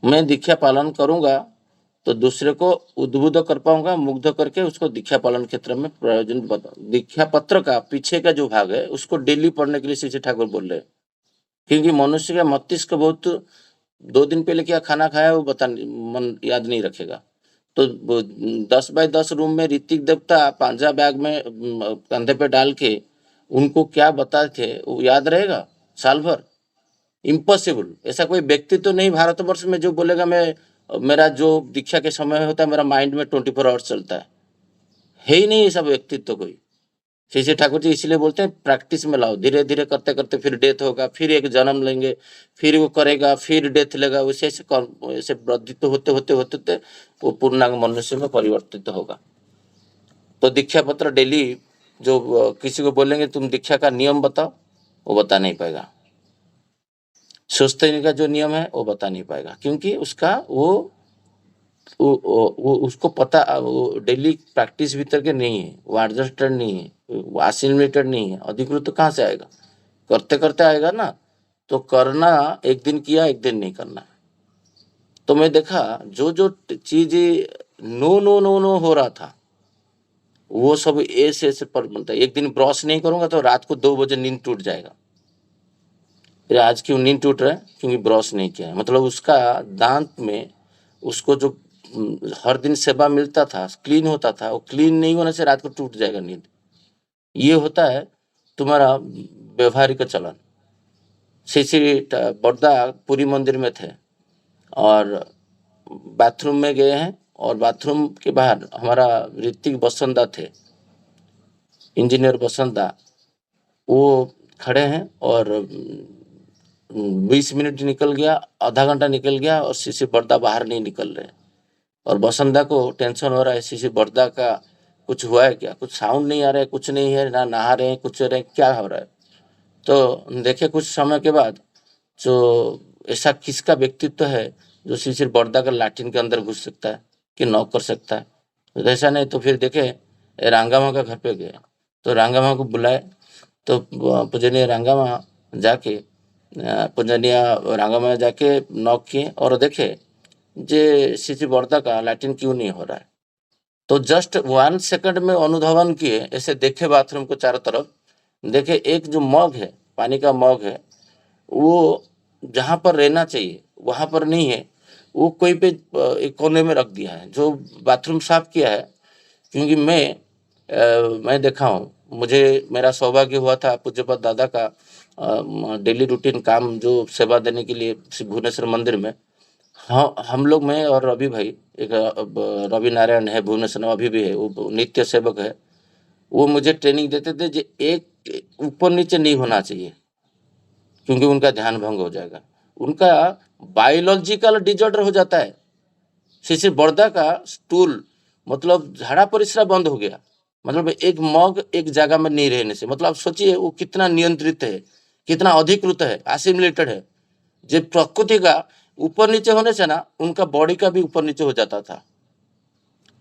मैं दीक्षा पालन करूंगा तो दूसरे को उद्बुद्ध कर पाऊंगा, मुग्ध करके उसको दीक्षा पालन क्षेत्र में प्रयोजन बता। दीक्षा पत्र का पीछे का जो भाग है उसको डेली पढ़ने के लिए श्री ठाकुर बोल रहे हैं, क्योंकि मनुष्य का मस्तिष्क बहुत 2 दिन पहले क्या खाना खाया वो मन याद नहीं रखेगा। तो 10 बाय 10 रूम में ऋतिक देवता पांजा बैग में कंधे पे डाल के उनको क्या बताए थे वो याद रहेगा साल भर? इम्पॉसिबल। ऐसा कोई व्यक्ति तो नहीं भारतवर्ष में जो बोलेगा मैं मेरा जो दीक्षा के समय होता है मेरा माइंड में 24 आवर्स चलता है ही नहीं ऐसा व्यक्तित्व कोई। श्री श्री ठाकुर जी इसलिए बोलते हैं प्रैक्टिस में लाओ, धीरे धीरे करते करते फिर डेथ होगा, फिर एक जन्म लेंगे, फिर वो करेगा, फिर डेथ लेगा, वैसे ऐसे ऐसे वृद्धित होते होते होते होते वो पूर्णांग मनुष्य में परिवर्तित होगा। तो दीक्षा पत्र डेली जो किसी को बोलेंगे तुम दीक्षा का नियम बताओ, वो बता नहीं पाएगा। सुस्ती का जो नियम है वो बता नहीं पाएगा, क्योंकि उसका वो उसको पता, वो डेली प्रैक्टिस भीतर के नहीं है, वो एडजस्टेड नहीं है, वो असिमिलेटेड नहीं है, अधिकृत तो कहाँ से आएगा? करते करते आएगा ना। तो करना एक दिन किया, एक दिन नहीं करना। तो मैं देखा जो जो चीज नो नो नो नो हो रहा था वो सब ऐसे पर बनता है। एक दिन ब्रश नहीं करूंगा तो रात को 2 बजे नींद टूट जाएगा। फिर आज क्यों नींद टूट रहा है? क्योंकि ब्रश नहीं किया है। मतलब उसका दांत में उसको जो हर दिन सेवा मिलता था, क्लीन होता था, वो क्लीन नहीं होने से रात को टूट जाएगा नींद। ये होता है तुम्हारा व्यवहारिक चलन। श्री बड़दा पुरी मंदिर में थे और बाथरूम में गए हैं और बाथरूम के बाहर हमारा ऋतिक बसंता थे, इंजीनियर बसंता, वो खड़े हैं और 20 मिनट निकल गया, आधा घंटा निकल गया और श्री बड़दा बाहर नहीं निकल रहे। और बसंता को टेंशन हो रहा है, श्री बड़दा का कुछ हुआ है क्या, कुछ साउंड नहीं आ रहा है, कुछ नहीं है, ना नहा रहे हैं, कुछ रहे, क्या हो रहा है? तो देखे कुछ समय के बाद जो ऐसा किसका व्यक्तित्व है जो श्री बड़दा का लाठिन के अंदर घुस सकता है कि नॉक कर सकता है? तो ऐसा नहीं। तो फिर देखे रांगामा का घर पे गए तो रांगामा को बुलाए तो पूजनीय रांगामा जाके पूजनीय रांगामा जाके नॉक किए और देखे जे श्री बड़दा का लैट्रिन क्यों नहीं हो रहा है। तो जस्ट 1 सेकंड में अनुधावन किए, ऐसे देखे बाथरूम को चारों तरफ, देखे एक जो मग है, पानी का मग है, वो जहाँ पर रहना चाहिए वहाँ पर नहीं है, वो कोई पे एक कोने में रख दिया है जो बाथरूम साफ किया है। क्योंकि मैं देखा हूँ, मुझे मेरा सौभाग्य हुआ था पूज्यपाद दादा का डेली रूटीन काम जो सेवा देने के लिए भुवनेश्वर मंदिर में। हाँ, हम लोग, मैं और रवि भाई, एक रवि नारायण है भुवनेश्वर में, अभी भी है, वो नित्य सेवक है। वो मुझे ट्रेनिंग देते थे जो एक ऊपर नीचे नहीं होना चाहिए क्योंकि उनका ध्यान भंग हो जाएगा, उनका बायोलॉजिकल डिजॉर्डर हो जाता है। श्री बड़दा का स्टूल मतलब झाड़ा परिस्रा बंद हो गया, मतलब एक मग एक जगह में नहीं रहने से। मतलब आप सोचिए वो कितना नियंत्रित है, कितना अधिकृत है, असिमिलेटेड है। जो प्रकृति का ऊपर नीचे होने से ना उनका बॉडी का भी ऊपर नीचे हो जाता था।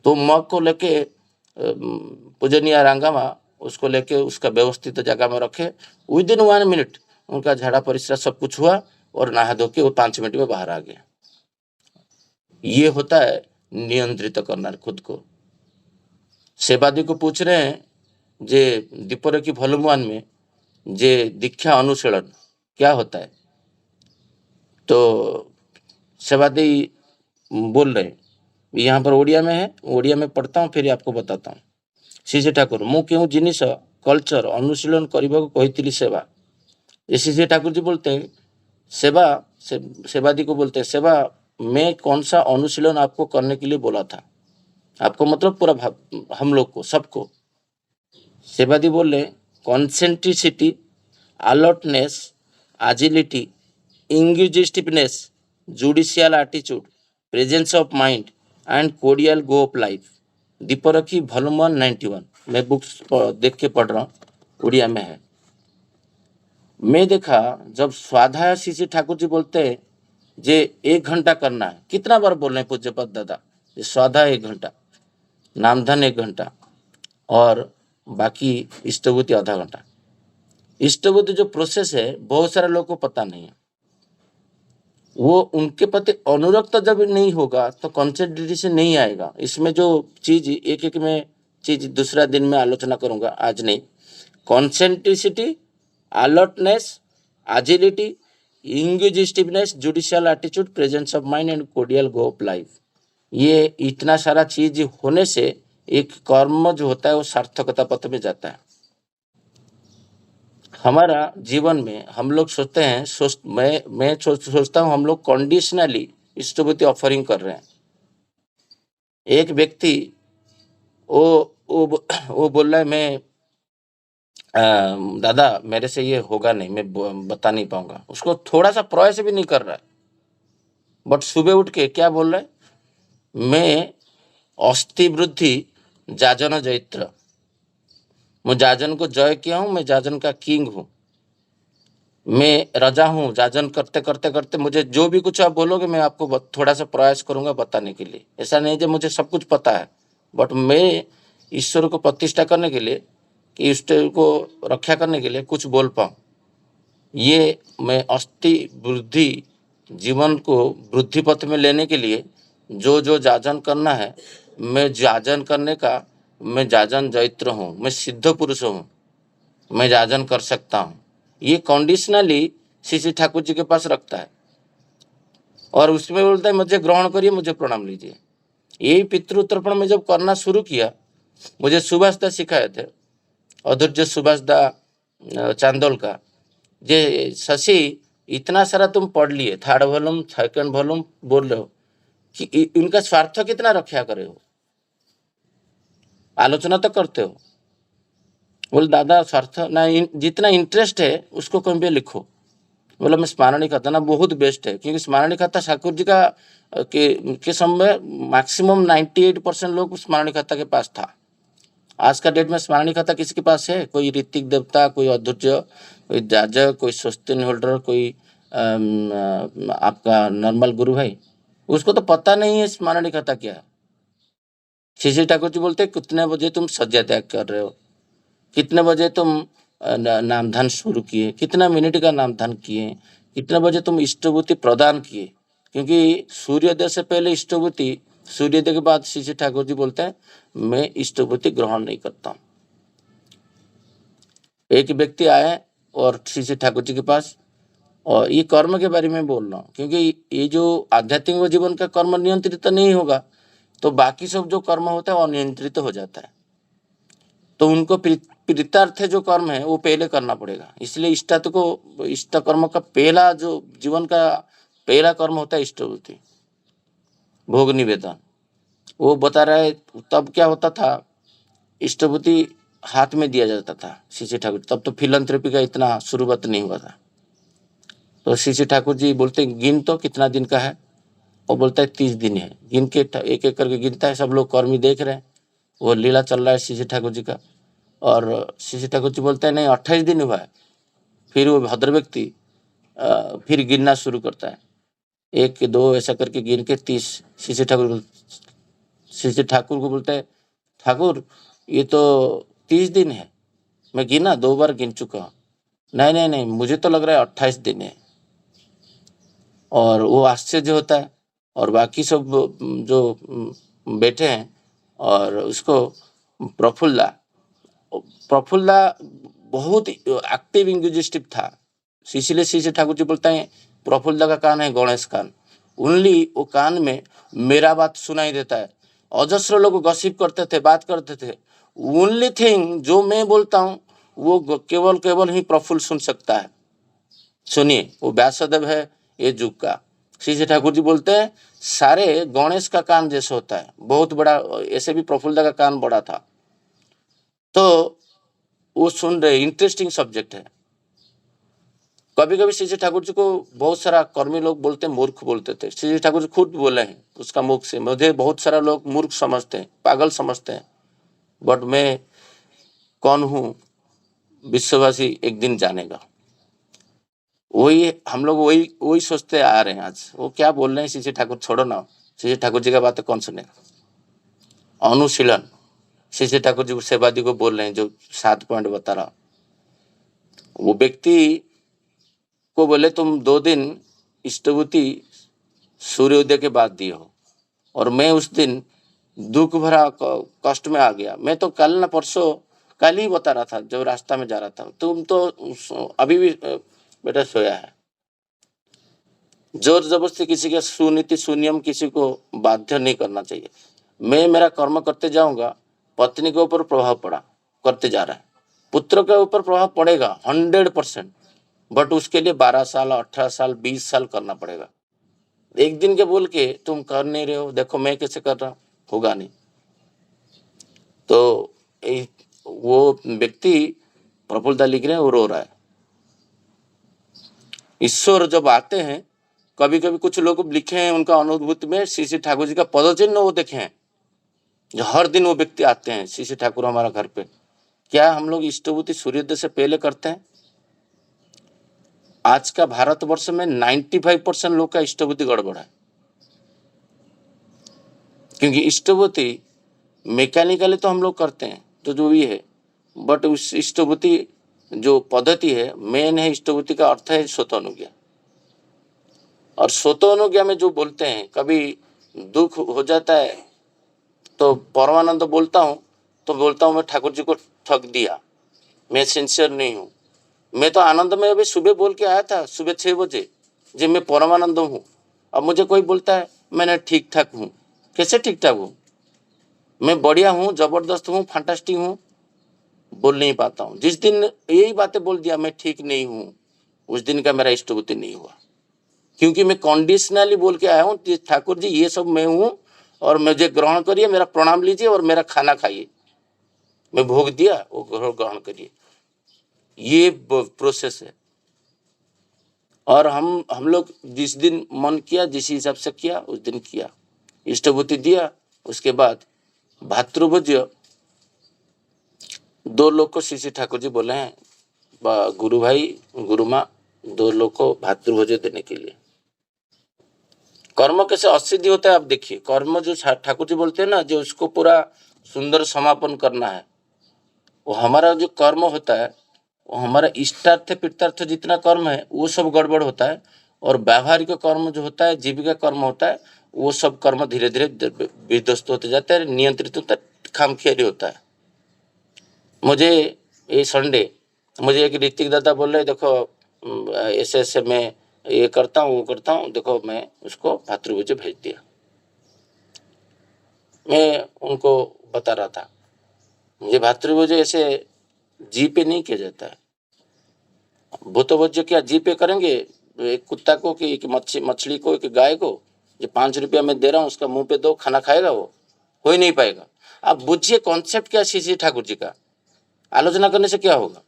तो मग को लेके पूजनीय रांगामा उसको लेके उसका व्यवस्थित जगह में रखे। विदिन 1 मिनट उनका झाड़ा परिस्रा सब कुछ हुआ और नहा धो के वो 5 मिनट में बाहर आ गया। ये होता है नियंत्रित करना खुद को। सेवादी को पूछ रहे हैं जे दीपर की वॉल्यूम 1 में जे दीक्षा अनुशीलन क्या होता है? तो सेवादी बोल रहे हैं, यहाँ पर ओडिया में है, ओडिया में पढ़ता हूँ फिर आपको बताता हूँ। श्री ठाकुर मु क्यों जिनिस कल्चर अनुशीलन करने को कही सेवा। श्री ठाकुर जी बोलते हैं सेवा, सेवादी को बोलते हैं सेवा मैं कौन सा अनुशीलन आपको करने के लिए बोला था? आपको मतलब पूरा हम लोग को, सबको। सेवादी बोले concentricity, alertness, agility, inquisitiveness, judicial attitude, presence of mind and cordial go of life. दीपरखी वॉल्यूम 1 91। मैं बुक्स देख के पढ़ रहा हूँ, उड़िया में है। मैं देखा जब स्वाध्याय श्री ठाकुर जी बोलते हैं जे 1 घंटा करना है, कितना बार बोल रहे हैं पूज्यपाद दादा, स्वाध्याय 1 घंटा, नामधन 1 घंटा और बाकी इष्टभूति आधा घंटा। इष्टभूति जो प्रोसेस है बहुत सारे लोगों को पता नहीं है। वो उनके प्रति अनुरक्त जब नहीं होगा तो कॉन्सेंट्रेशन नहीं आएगा। इसमें जो चीज एक एक में चीज दूसरा दिन में आलोचना करूंगा, आज नहीं। Concentricity, alertness, agility, inquisitiveness, judicial attitude, presence of mind and cordial go of life. ये इतना सारा चीज होने से एक कर्म जो होता है वो सार्थकता पथ में जाता है। हमारा जीवन में हम लोग सोचते हैं, मैं सोचता हूँ हम लोग कंडीशनली इष्टभूति ऑफरिंग कर रहे हैं। एक व्यक्ति वो वो बोल रहा है मैं दादा मेरे से ये होगा नहीं, मैं बता नहीं पाऊंगा, उसको थोड़ा सा प्रयास भी नहीं कर रहा है, बट सुबह उठ के क्या बोल रहा है, मैं अस्थि वृद्धि जाजन जैत्र, मैं जाजन को जय किया हूं, मैं जाजन का किंग हूं, मैं राजा हूं। जाजन करते करते करते मुझे जो भी कुछ आप बोलोगे मैं आपको थोड़ा सा प्रयास करूंगा बताने के लिए। ऐसा नहीं है मुझे सब कुछ पता है, बट मैं ईश्वर को प्रतिष्ठा करने के लिए, कि ईश्वर को रक्षा करने के लिए कुछ बोल पाऊं। ये मैं अस्थि वृद्धि जीवन को वृद्धि पथ में लेने के लिए जो जो जाजन करना है, मैं जाजन करने का, मैं जाजन जैत्र हूँ, मैं सिद्ध पुरुष हूँ, मैं जाजन कर सकता हूँ। ये कंडीशनली श्री ठाकुर जी के पास रखता है और उसमें बोलता है मुझे ग्रहण करिए, मुझे प्रणाम लीजिए। यही पितृ तर्पण में जब करना शुरू किया, मुझे सुभाष दा सिखाए थे, अधूर्य सुभाष दा चांदोल का, जे शशि इतना सारा तुम पढ़ लिए, थर्ड वॉल्यूम सेकंड वॉल्यूम बोल रहे हो कि इनका स्वार्थ कितना रक्षा करे हो, आलोचना तो करते हो। बोले दादा स्वार्थ ना, जितना इंटरेस्ट है उसको कहीं भी लिखो। बोला मैं स्मरणिक खाता ना, बहुत बेस्ट है, क्योंकि स्मरणिक खाता ठाकुर जी का के समय मैक्सिमम 98% लोग स्मरणिक खाता के पास था। आज का डेट में स्मरणिक खाता किसके पास है? कोई ऋतिक देवता, कोई अधूर्य, कोई जाजक, कोई स्वस्तिन होल्डर, कोई आपका नॉर्मल गुरु भाई, उसको तो पता नहीं है स्मरणिक खाता क्या है। श्री ठाकुर जी बोलते कितने बजे तुम सज्जा त्याग कर रहे हो, कितने बजे तुम नामधान शुरू किए, कितना मिनट का नामधान किए, कितने बजे तुम इष्टभूति प्रदान किए, क्योंकि सूर्योदय से पहले इष्टभूति, सूर्योदय के बाद श्री ठाकुर जी बोलते हैं मैं इष्टभूति ग्रहण नहीं करता हूँ। एक व्यक्ति आए और श्री ठाकुर जी के पास, और ये कर्म के बारे में बोल रहा हूँ, क्योंकि ये जो आध्यात्मिक जीवन का कर्म नियंत्रित नहीं होगा तो बाकी सब जो कर्म होता है अनियंत्रित हो जाता है। तो उनको प्रीतार्थ जो कर्म है वो पहले करना पड़ेगा। इसलिए इष्टार्थ को, इष्ट कर्म का पहला जो जीवन का पहला कर्म होता है इष्टभूति, भोग निवेदन। वो बता रहा है तब क्या होता था, इष्टभूति हाथ में दिया जाता था श्री ठाकुर, तब तो फिलंथ्रेपी का इतना शुरुआत नहीं हुआ था। तो श्री ठाकुर जी बोलते गिन तो कितना दिन का है, वो बोलता है 30 दिन है। गिन के एक एक करके गिनता है, सब लोग कर्मी देख रहे हैं, वो लीला चल रहा है श्री ठाकुर जी का। और श्री ठाकुर जी बोलते हैं नहीं 28 दिन हुआ है। फिर वो भद्र व्यक्ति फिर गिनना शुरू करता है, 1 2 ऐसा करके गिन के 30। श्री ठाकुर को बोलता है ठाकुर ये तो 30 दिन है, मैं गिना 2 बार गिन चुका हूँ। नहीं नहीं नहीं मुझे तो लग रहा है 28 दिन है। और वो आश्चर्य होता है, और बाकी सब जो बैठे हैं, और उसको प्रफुल्ला प्रफुल्ला बहुत एक्टिव इंग्विजिस्टिव था, इसलिए श्री ठाकुर जी बोलते हैं प्रफुल्ला का कान है गणेश कान, ओनली वो कान में मेरा बात सुनाई देता है। अजस्र लोग गॉसिप करते थे, बात करते थे, ओनली थिंग जो मैं बोलता हूँ वो केवल ही प्रफुल्ल सुन सकता है। सुनिए वो व्यासदेव है ये युग का। श्री ठाकुर जी बोलते हैं सारे गणेश का कान जैसे होता है, बहुत बड़ा, ऐसे भी प्रफुल्ला का कान बड़ा था। तो वो सुन रहे, इंटरेस्टिंग सब्जेक्ट है। कभी कभी श्री ठाकुर जी को बहुत सारा कर्मी लोग बोलते मूर्ख बोलते थे, श्री ठाकुर जी खुद बोले हैं उसका मुख से, मुझे बहुत सारा लोग मूर्ख समझते हैं, पागल समझते हैं, बट मैं कौन हूं विश्ववासी एक दिन जानेगा। वही हम लोग वही वही सोचते आ रहे हैं। आज वो क्या बोल रहे हैं श्री ठाकुर छोड़ो ना, श्री ठाकुर जी का बात कौन सुनेगा। अनुशीलन श्री ठाकुर जी सेवादी को बोल रहे हैं, जो 7 पॉइंट बता रहा, वो व्यक्ति को बोले तुम 2 दिन इष्टभूति सूर्योदय के बाद दिए हो, और मैं उस दिन दुख भरा कष्ट में आ गया। मैं तो कल ना परसों कल ही बता रहा था जब रास्ता में जा रहा था, तुम तो अभी भी बेटा सोया है। जोर जबरदस्ती किसी के सुनीति सुनियम किसी को बाध्य नहीं करना चाहिए। मैं मेरा कर्म करते जाऊंगा, पत्नी के ऊपर प्रभाव पड़ा करते जा रहा है, पुत्र के ऊपर प्रभाव पड़ेगा 100%, बट उसके लिए 12 साल, 18 साल, 20 साल करना पड़ेगा। एक दिन के बोल के तुम कर नहीं रहे हो, देखो मैं कैसे कर रहा हूं, होगा नहीं। तो वो व्यक्ति प्रफुल्ल दा लिख रहे हैं, वो रो रहा है। ईश्वर जब आते हैं, कभी कभी कुछ लोग लिखे हैं उनका अनुभूति में, श्री श्री ठाकुर जी का पदचिन्ह वो देखे हैं, जो हर दिन वो व्यक्ति आते हैं, श्री श्री ठाकुर हमारा घर पे। क्या हम लोग इष्टभूति सूर्योदय से पहले करते हैं? आज का भारतवर्ष में 95% लोग का इष्टभूति गड़बड़ है, क्योंकि इष्टभूति मैकेनिकली तो हम लोग करते हैं तो जो भी है, बट उस इष्टभूति जो पद्धति है, मेन है इष्टभूति का अर्थ है स्वतोनुज्ञा। और स्वतोनुज्ञा में जो बोलते हैं, कभी दुख हो जाता है तो परमानंद बोलता हूँ तो बोलता हूँ मैं ठाकुर जी को ठग दिया, मैं सिंसियर नहीं हूँ। मैं तो आनंद में अभी सुबह बोल के आया था, सुबह 6 बजे, जी मैं परमानंद हूँ। अब मुझे कोई बोलता है मैंने ठीक ठाक हूँ। कैसे ठीक ठाक हूँ? मैं बढ़िया हूँ, जबरदस्त हूँ, फैंटास्टिक हूँ, बोल नहीं पाता हूँ। जिस दिन यही बातें बोल दिया मैं ठीक नहीं हूँ, उस दिन का मेरा इष्टभूति नहीं हुआ, क्योंकि मैं कंडीशनली बोल के आया हूँ ठाकुर जी ये सब मैं हूँ और मुझे ग्रहण करिए, मेरा प्रणाम लीजिए और मेरा खाना खाइए। मैं भोग दिया, वो ग्रहण करिए। ये प्रोसेस है। और हम लोग जिस दिन मन किया, जिस हिसाब से किया, उस दिन किया, इष्टभूति दिया। उसके बाद भातृभोज्य 2 लोग को श्री श्री ठाकुर जी बोले हैं, गुरु भाई गुरु माँ 2 लोग को भातृभोज्य देने के लिए। कर्म कैसे असिद्धि होता है आप देखिए। कर्म जो ठाकुर जी बोलते हैं ना, जो उसको पूरा सुंदर समापन करना है, वो हमारा जो कर्म होता है, वो हमारा इष्टार्थ पित्तार्थ जितना कर्म है वो सब गड़बड़ होता है। और व्यावहारिक कर्म जो होता है, जीविका कर्म होता है, वो सब कर्म धीरे धीरे विध्वस्त होते जाता है, नियंत्रित होता है, खामखियाली होता है। मुझे ये संडे मुझे एक ऋतिक दादा बोल रहे, देखो ऐसे ऐसे मैं ये करता हूँ वो करता हूँ, देखो मैं उसको भातृभोज्य भेज दिया। मैं उनको बता रहा था, मुझे भातृभोज्य ऐसे जी पे नहीं किया जाता है। भूतभोज्य क्या जी पे करेंगे? एक कुत्ता को कि एक मछली को, एक गाय को, जो 5 रुपया मैं दे रहा हूँ उसका मुंह पे दो, खाना खाएगा वो? हो ही नहीं पाएगा। आप बुझिए कॉन्सेप्ट क्या श्री श्री ठाकुर जी का। आलोचना करने से क्या होगा?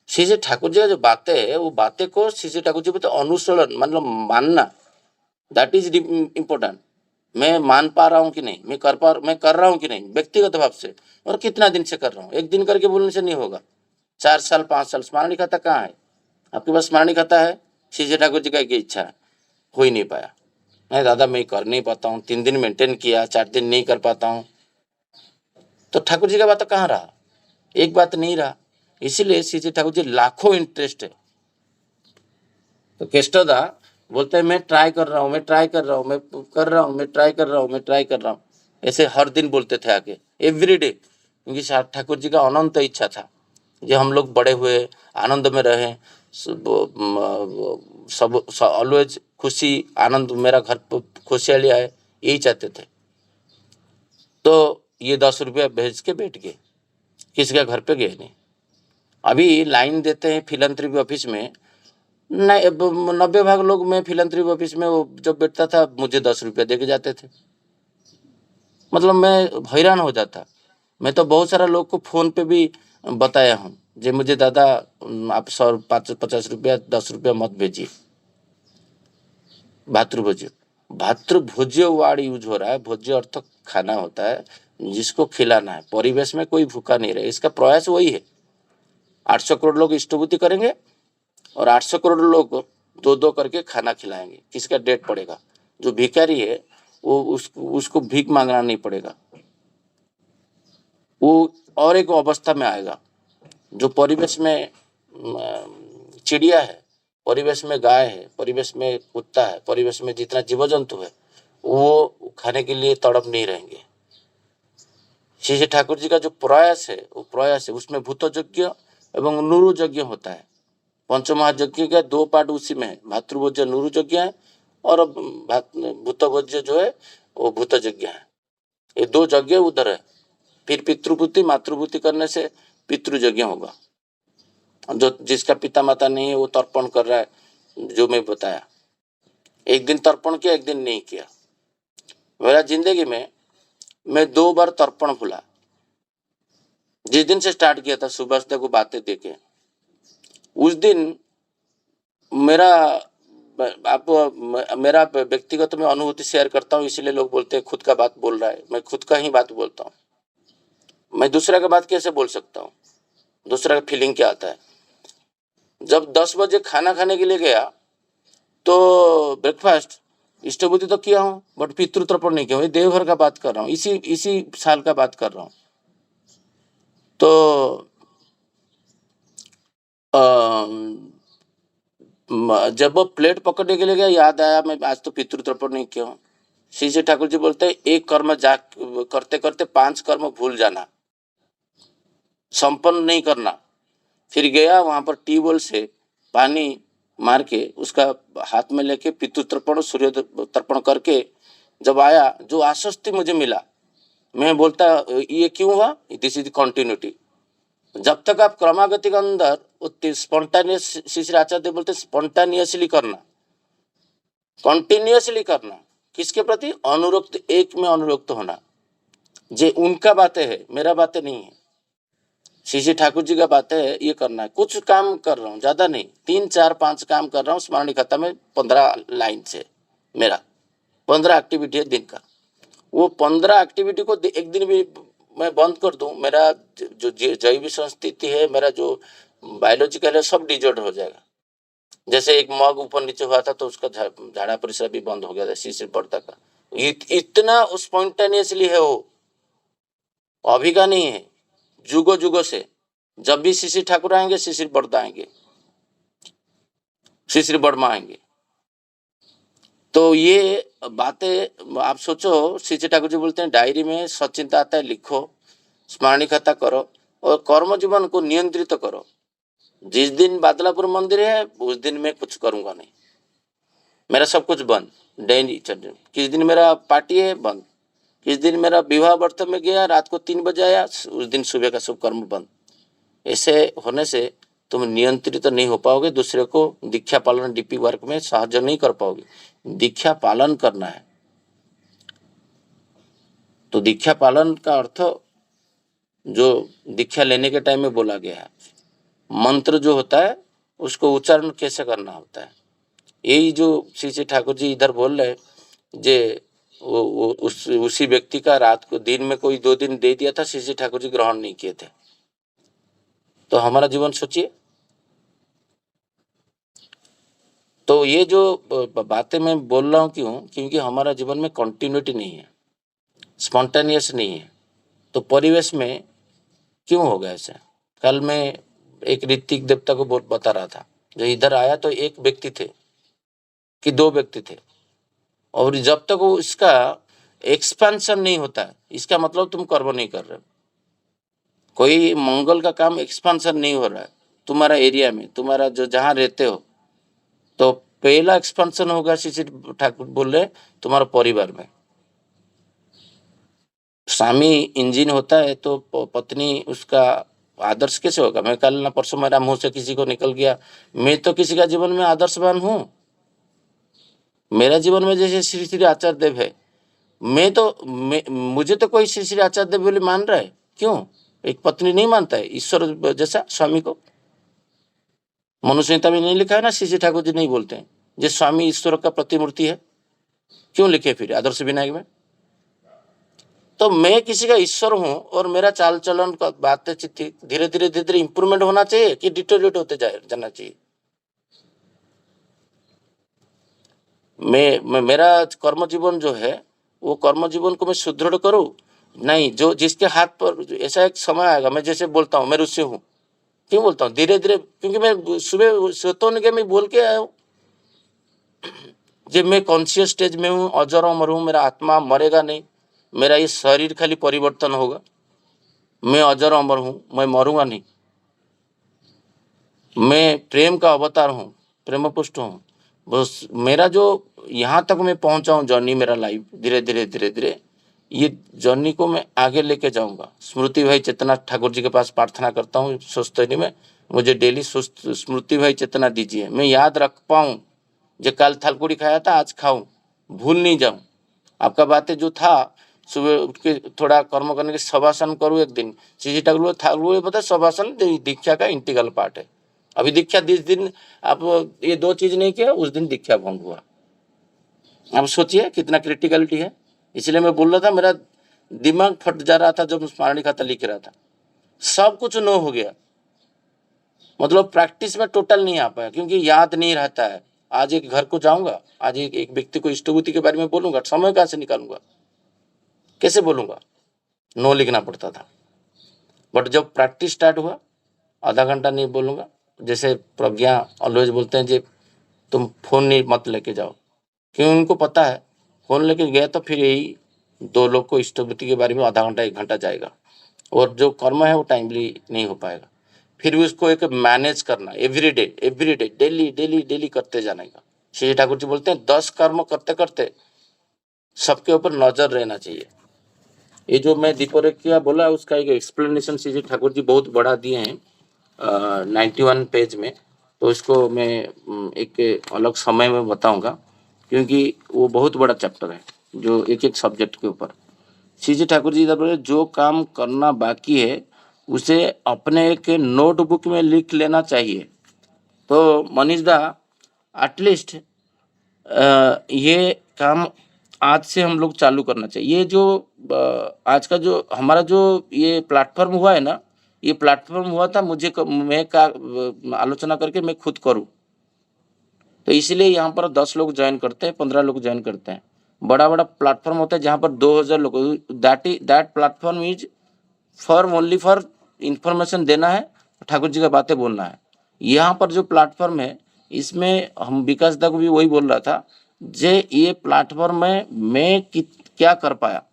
श्री श्री ठाकुर जी का जो बातें है, वो बातें को श्री श्री ठाकुर जी पे तो अनुसरण, मतलब मानना, दैट इज इम्पोर्टेंट। मैं मान पा रहा हूँ कि नहीं, मैं कर रहा हूँ कि नहीं, व्यक्तिगत भाव से, और कितना दिन से कर रहा हूँ। एक दिन करके बोलने से नहीं होगा। 4 साल 5 साल स्मरण खाता कहाँ है आपके पास? स्मरण खाता है? श्री श्री ठाकुर जी का एक इच्छा है, हो ही नहीं पाया। नहीं दादा मैं कर नहीं पाता हूँ, 3 दिन मेंटेन किया, 4 दिन नहीं कर पाता हूँ। तो ठाकुर जी का बात कहाँ रहा? एक बात नहीं रहा। इसीलिए श्री श्री ठाकुर जी लाखों इंटरेस्ट है। तो केष्टदा बोलते हैं मैं ट्राई कर रहा हूँ, मैं ट्राई कर रहा हूँ, मैं कर रहा हूँ, मैं ट्राई कर रहा हूँ, मैं ट्राई कर रहा हूँ, ऐसे हर दिन बोलते थे आके, एवरीडे। क्योंकि ठाकुर जी का अनंत इच्छा था जो हम लोग बड़े हुए, आनंद में रहे, सब ऑलवेज खुशी आनंद, मेरा घर पर खुशहाली आए, यही चाहते थे। तो ये 10 रुपया भेज के बैठ गए, किसी का घर पे गए नहीं। अभी लाइन देते हैं फिलंथ्रपी ऑफिस में, 90% लोग, मैं फिलंथ्रपी ऑफिस में वो जब बैठता था मुझे 10 रुपया दे के जाते थे। मतलब मैं हैरान हो जाता। मैं तो बहुत सारा लोग को फोन पे भी बताया हूँ, जे मुझे दादा आप 150 रुपया 10 रुपया मत भेजिए। भातृभोज्य, भातृभोज्य वर्ड यूज हो रहा है। भोज्य अर्थ खाना होता है, जिसको खिलाना है, परिवेश में कोई भूखा नहीं रहे, इसका प्रयास वही है। 800 करोड़ लोग इष्टभूति करेंगे और 800 करोड़ लोग 2-2 करके खाना खिलाएंगे। किसका डेट पड़ेगा? जो भिखारी है वो उसको भीख मांगना नहीं पड़ेगा, वो और एक अवस्था में आएगा। जो परिवेश में चिड़िया है, परिवेश में गाय है, परिवेश में कुत्ता है, परिवेश में जितना जीव जंतु है, वो खाने के लिए तड़प नहीं रहेंगे। श्री श्री ठाकुर जी का जो प्रयास है, वो प्रयास है, उसमें भूत यज्ञ एवं नुरु यज्ञ होता है। पंचमहायज्ञ का 2 पार्ट उसी में है, भातृभोज्य नुरु यज्ञ है और भूतभोज्य जो है वो भूत यज्ञ है। ये 2 यज्ञ उधर है। फिर पितृभूति मातृभूति करने से पितृयज्ञ होगा। जो जिसका पिता माता नहीं है वो तर्पण कर रहा है, जो मैं बताया। एक दिन तर्पण किया, एक दिन नहीं किया। मेरा जिंदगी में मैं 2 बार तर्पण भूला। जिस दिन से स्टार्ट किया था सुबह से को बातें देके, उस दिन मेरा मेरा व्यक्तिगत मैं अनुभूति शेयर करता हूँ, इसीलिए लोग बोलते हैं खुद का बात बोल रहा है। मैं खुद का ही बात बोलता हूँ। मैं दूसरा का बात कैसे बोल सकता हूँ? दूसरा का फीलिंग क्या आता है? जब 10 बजे खाना खाने के लिए गया तो ब्रेकफास्ट इष्टबुद्धि तो किया हूँ, बट पितृ तर्पण नहीं किया हूँ। देवघर का बात कर रहा हूँ, इसी साल का बात कर रहा हूँ। तो जब वो प्लेट पकड़ने के लिए गया, याद आया मैं आज तो पितृ तर्पण नहीं किया हूँ। श्री ठाकुर जी बोलते हैं एक कर्म करते करते 5 कर्म भूल जाना, संपन्न नहीं करना। फिर गया वहां पर ट्यूबवेल से पानी मार के उसका हाथ में लेके पितृ तर्पण सूर्य तर्पण करके जब आया, जो आश्वस्ति मुझे मिला, मैं बोलता ये क्यों हुआ? This is continuity. जब तक आप क्रमागति के अंदर स्पॉन्टानियस, श्री आचार्य बोलते स्पॉन्टानियसली करना, कंटिन्यूअसली करना। किसके प्रति? अनुरक्त, एक में अनुरक्त होना। जे उनका बातें है, मेरा बातें नहीं है। श्री ठाकुर जी का बातें है, ये करना है। कुछ काम कर रहा हूँ, ज्यादा नहीं, 3 4 5 काम कर रहा हूँ। स्मरण खाता में 15 लाइन से मेरा 15 एक्टिविटी है दिन का। वो 15 एक्टिविटी को एक दिन भी मैं बंद कर दूं, मेरा जो जैविक संस्थिति है, मेरा जो बायोलॉजिकल है, सब डिजॉर्डर हो जाएगा। जैसे एक मग ऊपर नीचे हुआ था तो उसका झाड़ा परिसर भी बंद हो गया था, शिशिर पड़ता का। इतना स्पॉन्टेनियसली है वो, अभी का नहीं है, जुगो जुगो से। जब भी शिशिर ठाकुर आएंगे, शिशिर बड़ता आएंगे, शिशिर बर्मा आएंगे। तो ये बातें आप सोचो, श्री ठाकुर जी बोलते हैं डायरी में सचिंता आता है लिखो, स्मरणी खाता करो और कर्म जीवन को नियंत्रित करो। जिस दिन बादलापुर मंदिर है उस दिन मैं कुछ करूंगा नहीं, मेरा सब कुछ बंद। डेली किस दिन मेरा पार्टी है, बंद। किस दिन मेरा विवाह व्रत में गया, रात को 3 बजे आया, उस दिन सुबह का सब कर्म बंद। ऐसे होने से तुम नियंत्रित तो नहीं हो पाओगे, दूसरे को दीक्षा पालन डीपी वर्क में साहाय्य नहीं कर पाओगे। दीक्षा पालन करना है। तो दीक्षा पालन का अर्थ जो दीक्षा लेने के टाइम में बोला गया है, मंत्र जो होता है उसको उच्चारण कैसे करना होता है, यही जो श्री ठाकुर जी इधर बोल रहे जे वो उसी व्यक्ति का रात को दिन में कोई 2 दिन दे दिया था, श्री ठाकुर जी ग्रहण नहीं किए थे। तो हमारा जीवन सोचिए। तो ये जो बातें मैं बोल रहा हूँ क्यों? क्योंकि हमारा जीवन में कंटिन्यूटी नहीं है, स्पॉन्टेनियस नहीं है। तो परिवेश में क्यों हो गया ऐसा? कल मैं एक ऋतिक देवता को बता रहा था, जो इधर आया तो एक व्यक्ति थे कि 2 व्यक्ति थे, और जब तक वो इसका एक्सपेंशन नहीं होता, इसका मतलब तुम कर्म नहीं कर रहे हो। कोई मंगल का काम एक्सपेंशन नहीं हो रहा है तुम्हारा एरिया में, तुम्हारा जो जहाँ रहते हो, तो पहला एक्सपेंशन होगा श्री ठाकुर बोल रहे तुम्हारा परिवार में। स्वामी इंजीन होता है तो पत्नी उसका आदर्श कैसे होगा? मैं कल ना परसों मेरा मुंह से किसी को निकल गया, मैं तो किसी का जीवन में आदर्शवान हूँ। मेरा जीवन में जैसे श्री श्री आचार्य देव है, मुझे तो कोई श्री श्री आचार्य देव बोले मान रहा है, क्यों? एक पत्नी नहीं मानता है ईश्वर जैसा स्वामी को? मनुसंहिता में नहीं लिखा है ना, श्री ठाकुर जी नहीं बोलते हैं जो स्वामी ईश्वर का प्रतिमूर्ति है? क्यों लिखे फिर आदर्श विनायक में? तो मैं किसी का ईश्वर हूं और मेरा चाल चलन का बातचीत धीरे धीरे धीरे धीरे इंप्रूवमेंट होना चाहिए कि डिटोरिएट होते जाना चाहिए? मेरा कर्म जीवन जो है वो कर्म जीवन को मैं सुदृढ़ करूं, नहीं जो जिसके हाथ पर ऐसा एक समय आएगा। मैं जैसे बोलता हूँ मैं ऋषि हूँ, क्यों बोलता हूँ? धीरे धीरे, क्योंकि मैं सुबह सोता हूँ मैं बोल के आया हूँ जब मैं कॉन्शियस स्टेज में हूँ, अजर अमर हूँ, मेरा आत्मा मरेगा नहीं, मेरा ये शरीर खाली परिवर्तन होगा, मैं अजर अमर हूँ, मैं मरूंगा नहीं। मैं प्रेम का अवतार हूँ, प्रेम पुष्ट हूँ। बस मेरा जो यहाँ तक मैं पहुंचा हूँ जर्नी, मेरा लाइफ धीरे धीरे धीरे धीरे ये जर्नी को मैं आगे लेके जाऊंगा। स्मृति भाई चेतना ठाकुर जी के पास प्रार्थना करता हूँ सुस्तनी में, मुझे डेली स्मृति भाई चेतना दीजिए, मैं याद रख पाऊँ, जो कल थालकुड़ी खाया था आज खाऊं, भूल नहीं जाऊं। आपका बातें जो था, सुबह उठ के थोड़ा कर्म करने के शवासन करूँ एक दिन। श्री ठाकुर ठाकुर पता है शवासन दीक्षा का इंटीग्रल पार्ट है। अभी दीक्षा जिस दिन आप ये दो चीज नहीं किया उस दिन दीक्षा भंग हुआ। आप सोचिए कितना क्रिटिकलिटी है। इसलिए मैं बोल रहा था मेरा दिमाग फट जा रहा था जब स्मरणिक खाता लिख रहा था, सब कुछ नो हो गया, मतलब प्रैक्टिस में टोटल नहीं आ पाया क्योंकि याद नहीं रहता है। आज एक घर को जाऊंगा, आज एक व्यक्ति को इष्टभूति के बारे में बोलूंगा, समय कहाँ से निकालूंगा, कैसे बोलूंगा, नो लिखना पड़ता था। बट जब प्रैक्टिस स्टार्ट हुआ, आधा घंटा नहीं बोलूंगा, जैसे प्रज्ञा ऑलवेज बोलते हैं जी तुम फोन नहीं मत लेके जाओ, क्यों उनको पता है फोन लेके गया तो फिर यही दो लोग को इष्टभूति के बारे में आधा घंटा 1 घंटा जाएगा और जो कर्म है वो टाइमली नहीं हो पाएगा। फिर भी उसको एक मैनेज करना, एवरी डे डेली करते जाने का। श्री ठाकुर जी बोलते हैं 10 कर्म करते करते सबके ऊपर नजर रहना चाहिए। ये जो मैं दीपोरेखिया बोला उसका एक एक्सप्लेनेशन श्री ठाकुर जी बहुत बड़ा दिए हैं 91 पेज में, तो इसको मैं एक अलग समय में बताऊंगा क्योंकि वो बहुत बड़ा चैप्टर है जो एक एक सब्जेक्ट के ऊपर। श्री ठाकुर जी बोले जो काम करना बाकी है उसे अपने एक नोटबुक में लिख लेना चाहिए। तो मनीष दा एटलीस्ट ये काम आज से हम लोग चालू करना चाहिए। ये जो आज का जो हमारा जो ये प्लेटफॉर्म हुआ है ना, ये प्लेटफॉर्म हुआ था मैं का आलोचना करके मैं खुद करूं, तो इसलिए यहाँ पर 10 लोग ज्वाइन करते हैं, 15 लोग ज्वाइन करते हैं। बड़ा बड़ा प्लेटफॉर्म होता है जहाँ पर 2000 लोग, that platform is only for information देना है, ठाकुर जी का बातें बोलना है। यहाँ पर जो प्लेटफॉर्म है इसमें हम विकास दा को भी वही बोल रहा था, जे ये प्लेटफॉर्म में मैं क्या कर पाया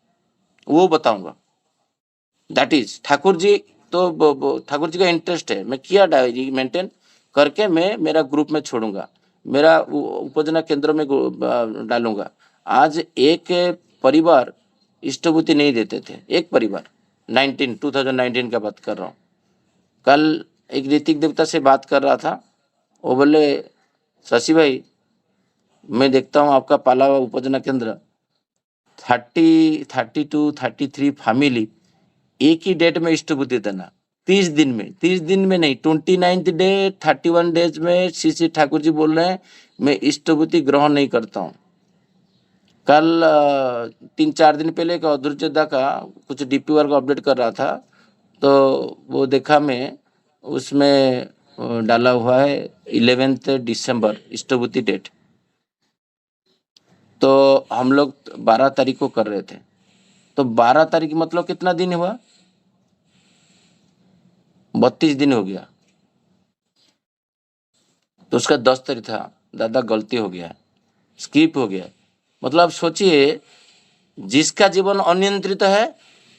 वो बताऊंगा। दैट इज ठाकुर जी, तो ठाकुर जी का इंटरेस्ट है, मैं किया डायरी मेंटेन करके मैं मेरा ग्रुप में छोड़ूंगा, मेरा उपजना केंद्र में डालूंगा। आज एक परिवार इष्टभूति नहीं देते थे, एक परिवार 2019 का बात कर रहा हूँ। कल एक ऋतिक देवता से बात कर रहा था, वो बोले शशि भाई मैं देखता हूँ आपका पाला हुआ उपजना केंद्र 33 फैमिली एक ही डेट में इष्टभूति देना, 30 दिन में नहीं, 29th डे 31 डेज में श्री ठाकुर जी बोल रहे हैं मैं इष्टभूति ग्रहण नहीं करता हूँ। कल 3-4 दिन पहले का अधुर्चदा का कुछ डीपी वर्क अपडेट कर रहा था, तो वो देखा मैं उसमें डाला हुआ है 11 दिसंबर इष्टभूति डेट। तो हम लोग 12 तारीख को कर रहे थे, तो 12 तारीख मतलब कितना दिन हुआ, 32 दिन हो गया। तो उसका 10 तारीख था, दादा गलती हो गया, स्किप हो गया। मतलब सोचिए जिसका जीवन अनियंत्रित है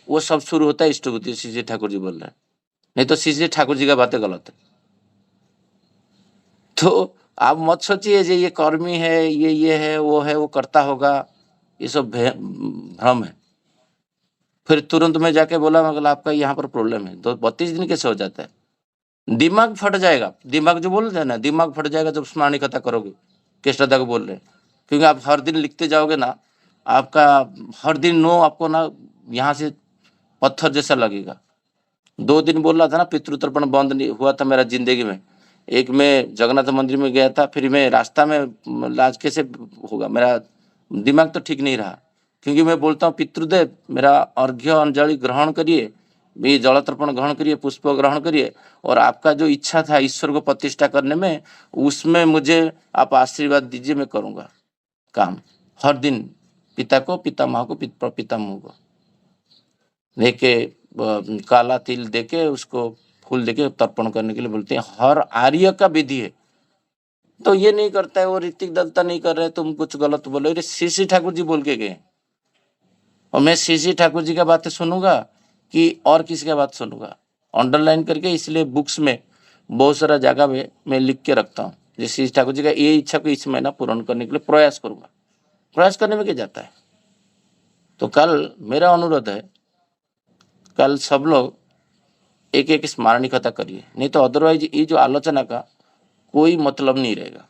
वो सब शुरू होता है इष्टभूति। श्री ठाकुर जी बोल रहे हैं, नहीं तो श्री ठाकुर जी का बातें गलत है। तो आप मत सोचिए जे ये कर्मी है, ये है वो करता होगा, ये सब भ्रम है। फिर तुरंत में जाके बोला मतलब आपका यहाँ पर प्रॉब्लम है, तो 32 दिन कैसे हो जाता है, दिमाग फट जाएगा। दिमाग जो बोल रहे हैं ना, दिमाग फट जाएगा जब स्मरणिक कथा करोगे, कृष्णदा को बोल रहे हैं, क्योंकि आप हर दिन लिखते जाओगे ना, आपका हर दिन नो आपको ना यहाँ से पत्थर जैसा लगेगा। 2 दिन बोल रहा था ना पितृतर्पण बंद नहीं हुआ था मेरा जिंदगी में। एक मैं जगन्नाथ मंदिर में गया था, फिर मैं रास्ता में लाज कैसे होगा, मेरा दिमाग तो ठीक नहीं रहा, क्योंकि मैं बोलता हूँ पितृदेव मेरा अर्घ्य अंजलि ग्रहण करिए, ये जल तर्पण ग्रहण करिए, पुष्प ग्रहण करिए, और आपका जो इच्छा था ईश्वर को प्रतिष्ठा करने में, उसमें मुझे आप आशीर्वाद दीजिए, मैं करूँगा काम। हर दिन पिता को, पितामह को, पितामह को देके काला तिल देके उसको फूल देके तर्पण करने के लिए बोलते हैं। हर आर्य का विधि है, तो ये नहीं करता है, वो ऋतिक दत्ता नहीं कर रहे, तुम कुछ गलत बोलो। अरे श्री ठाकुर जी बोल के गए, और मैं श्री ठाकुर जी का बातें सुनूंगा कि और किसी का बात सुनूंगा, अंडरलाइन करके। इसलिए बुक्स में बहुत सारा जगह में मैं लिख के रखता हूँ, श्री ठाकुर जी का ये इच्छा को इस महीना पूर्ण करने के लिए प्रयास करूंगा। प्रयास करने में क्या जाता है, तो कल मेरा अनुरोध है, कल सब लोग एक एक स्मरणिक कथा करिए, नहीं तो अदरवाइज ये जो आलोचना का कोई मतलब नहीं रहेगा।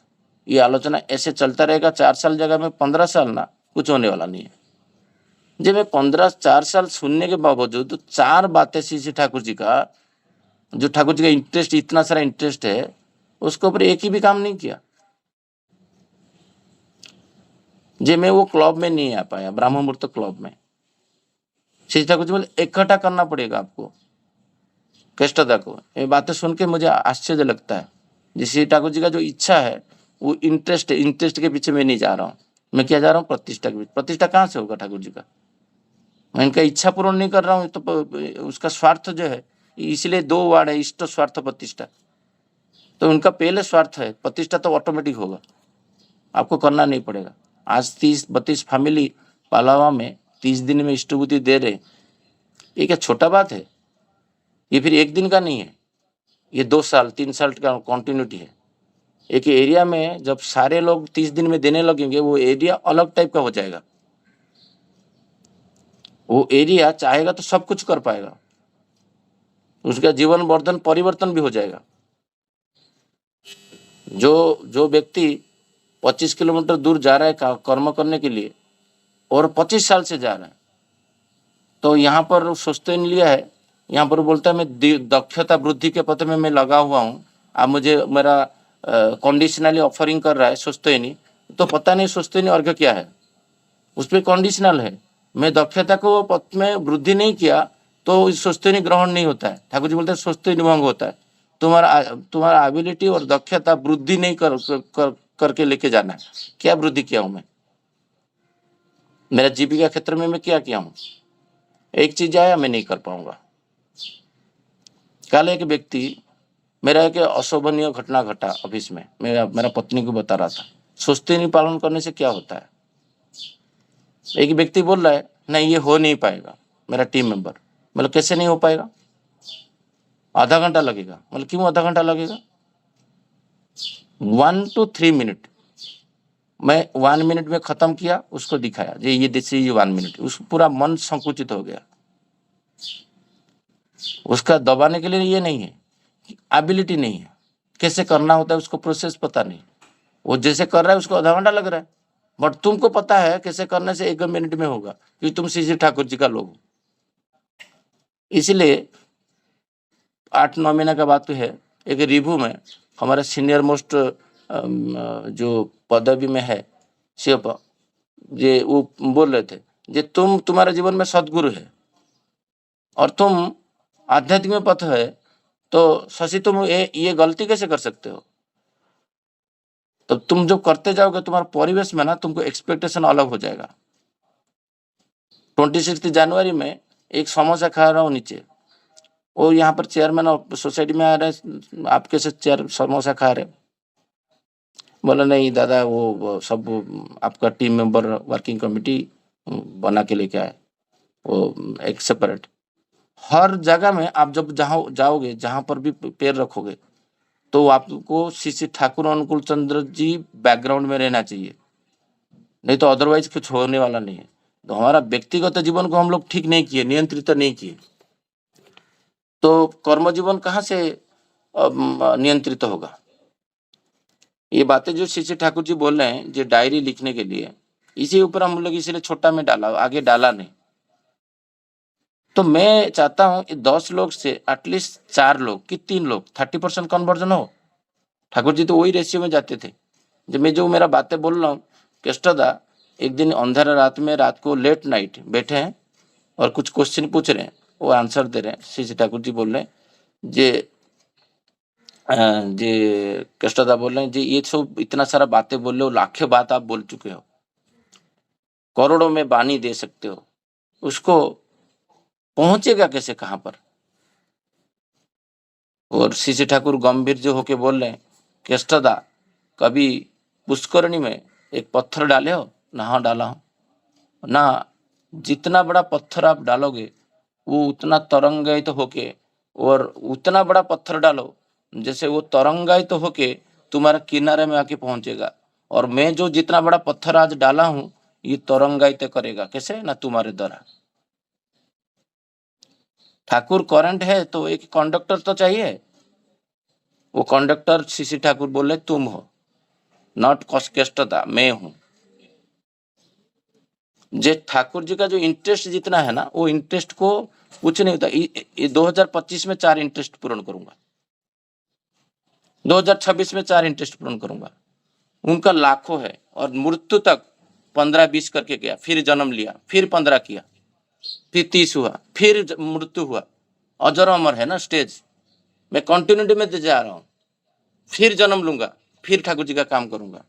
ये आलोचना ऐसे चलता रहेगा 4 साल जगह में 15 साल ना, कुछ होने वाला नहीं है। जब मैं 4 साल सुनने के बावजूद तो 4 बातें श्री ठाकुर जी का, जो ठाकुर जी का इंटरेस्ट, इतना सारा इंटरेस्ट है, उसके ऊपर एक ही भी काम नहीं किया। जे मैं वो क्लब में नहीं आ पाया, ब्राह्मण मुहूर्त क्लब में। श्री ठाकुर जी बोले इकट्ठा करना पड़ेगा आपको कृष्णदा को। ये बातें सुन के मुझे आश्चर्य लगता है। श्री ठाकुर जी का जो इच्छा है वो इंटरेस्ट है, इंटरेस्ट के पीछे मैं नहीं जा रहा हूँ। मैं क्या जा रहा हूँ? प्रतिष्ठा के पीछे। प्रतिष्ठा कहाँ से होगा ठाकुर जी का? मैं इनका इच्छा पूर्ण नहीं कर रहा हूँ, तो उसका स्वार्थ जो है, इसलिए 2 वर्ड है, इष्ट स्वार्थ प्रतिष्ठा। तो उनका पहले स्वार्थ है, प्रतिष्ठा तो ऑटोमेटिक होगा, आपको करना नहीं पड़ेगा। आज 30-32 फैमिली पालावा में 30 दिन में इष्टभूति दे रहे, ये क्या छोटा बात है? ये फिर एक दिन का नहीं है, ये 2 साल 3 साल का कॉन्टिन्यूटी है। एक एरिया में जब सारे लोग 30 दिन में देने लगेंगे, वो एरिया अलग टाइप का हो जाएगा। वो एरिया चाहेगा तो सब कुछ कर पाएगा, उसका जीवन वर्धन परिवर्तन भी हो जाएगा। जो व्यक्ति 25 किलोमीटर दूर जा रहा है कर्म करने के लिए, और 25 साल से जा रहा है, तो यहाँ पर सोचते नहीं लिया है, यहाँ पर बोलता है मैं दक्षता वृद्धि के पथ में मैं लगा हुआ हूँ, आप मुझे मेरा कंडीशनली ऑफरिंग कर रहा है, सोचते ही नहीं। तो पता नहीं सोचते नहीं अर्घ क्या है, उस पर कंडीशनल है। मैं दक्षता को पथ में वृद्धि नहीं किया तो सोचते नहीं ग्रहण नहीं होता है। ठाकुर जी बोलते हैं सोचते नहीं भंग होता है। तुम्हारा एबिलिटी और दक्षता वृद्धि नहीं करके लेके जाना है। क्या वृद्धि किया हूं मैं? मेरा जीविका क्षेत्र में मैं क्या किया हूं? एक चीज आया, मैं नहीं कर पाऊंगा। कल एक व्यक्ति, मेरा एक अशोभनीय घटना घटा ऑफिस में, मेरा पत्नी को बता रहा था, सोचते नहीं पालन करने से क्या होता है। एक व्यक्ति बोल रहा है नहीं ये हो नहीं पाएगा, मेरा टीम मेंबर। मतलब कैसे नहीं हो पाएगा? आधा घंटा लगेगा। मतलब क्यों आधा घंटा लगेगा? 1 to 3 मिनट। मैं 1 मिनट में खत्म किया, उसको दिखाया ये देखिए ये 1 मिनट, उस पूरा मन संकुचित हो गया। उसका दबाने के लिए ये नहीं है, एबिलिटी नहीं है, कैसे करना होता है उसको प्रोसेस पता नहीं। वो जैसे कर रहा है उसको आधा घंटा लग रहा है, बट तुमको पता है कैसे करने से 1 मिनट में होगा, क्योंकि तुम श्री ठाकुर जी का लोग हो। इसलिए 8-9 महीने का बात तो है, एक रिव्यू में हमारा सीनियर मोस्ट जो पदवी में है शिव, ये वो बोल रहे थे जे तुम्हारे जीवन में सदगुरु है और तुम आध्यात्मिक पथ है, तो शशि तुम ये गलती कैसे कर सकते हो? तो तुम जो करते जाओगे तुम्हारे परिवेश में ना, तुमको एक्सपेक्टेशन अलग हो जाएगा। 26 जनवरी में एक समोसा खा रहा हूँ नीचे, और यहाँ पर चेयरमैन सोसाइटी में आ रहे, आपके से चेयर समोसा खा रहे। बोला नहीं दादा, वो सब आपका टीम मेंबर वर्किंग कमेटी बना के लेके आए, वो एक सेपरेट। हर जगह में आप जब जहाँ जाओगे, जहाँ पर भी पैर रखोगे, तो आपको श्री ठाकुर अनुकूल चंद्र जी बैकग्राउंड में रहना चाहिए, नहीं तो अदरवाइज कुछ होने वाला नहीं है। तो हमारा व्यक्तिगत जीवन को हम लोग ठीक नहीं किए, नियंत्रित नहीं किए, तो कर्म जीवन कहाँ से नियंत्रित होगा? ये बातें जो श्री ठाकुर जी बोल रहे हैं, जो डायरी लिखने के लिए, इसी ऊपर हम लोग इसलिए छोटा में डाला, आगे डाला नहीं। तो मैं चाहता हूं कि 10 लोग से एटलीस्ट 4 लोग कि 3 लोग 30% कन्वर्जन हो। ठाकुर जी तो वही रेशियो में जाते थे। जब मैं जो मेरा बातें बोल रहा हूँ, केष्टदा एक दिन अंधेरा रात में, रात को लेट नाइट बैठे हैं और कुछ क्वेश्चन पूछ रहे हैं, वो आंसर दे रहे हैं। श्री ठाकुर जी बोल रहे हैं जे केष्टदा बोल रहे हैं जी ये सब इतना सारा बातें बोल रहे हो, लाखों बात आप बोल चुके हो, करोड़ों में बानी दे सकते हो, उसको पहुंचेगा कैसे, कहां पर? और श्री ठाकुर गंभीर जो होके बोल रहे हैं, केष्टदा कभी पुष्करणी में एक पत्थर डाले हो? ना हाँ डाला हूं ना। जितना बड़ा पत्थर आप डालोगे वो उतना तरंगायित होके, और उतना बड़ा पत्थर डालो जैसे वो तरंगायित होके तुम्हारे किनारे में आके पहुंचेगा। और मैं जो जितना बड़ा पत्थर आज डाला हूं, ये तरंगायित करेगा। कैसे? ना तुम्हारे द्वारा। ठाकुर करंट है तो एक कंडक्टर तो चाहिए। वो कंडक्टर श्री ठाकुर बोले तुम हो, नॉट कष्टदा, मैं हूं। जे ठाकुर जी का जो इंटरेस्ट जितना है ना, वो इंटरेस्ट को कुछ नहीं होता। 2025 में 4 इंटरेस्ट पूर्ण करूंगा, 2026 में 4 इंटरेस्ट पूर्ण करूंगा। उनका लाखों है और मृत्यु तक 15-20 करके गया, फिर जन्म लिया, फिर 15 किया, फिर 30 हुआ, फिर मृत्यु हुआ। अजर अमर है ना स्टेज। मैं कंटिन्यूटी में जा रहा हूं, फिर जन्म लूंगा, फिर ठाकुर जी का काम करूंगा।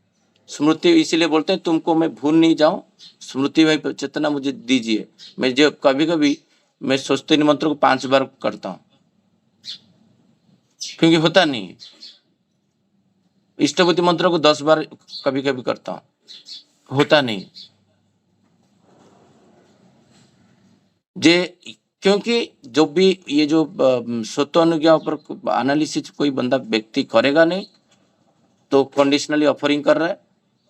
स्मृति इसीलिए बोलते हैं तुमको मैं भूल नहीं जाऊं, स्मृति भाई चेतना मुझे दीजिए। मैं जो कभी कभी मैं स्वस्ति मंत्र को 5 बार करता हूं, क्योंकि होता नहीं है। इष्टभूति मंत्र को 10 बार कभी कभी करता हूं, होता नहीं। जे क्योंकि जो भी ये जो स्वतः अनुज्ञा पर एनालिसिस कोई बंदा व्यक्ति करेगा नहीं, तो कंडीशनली ऑफरिंग कर रहा है,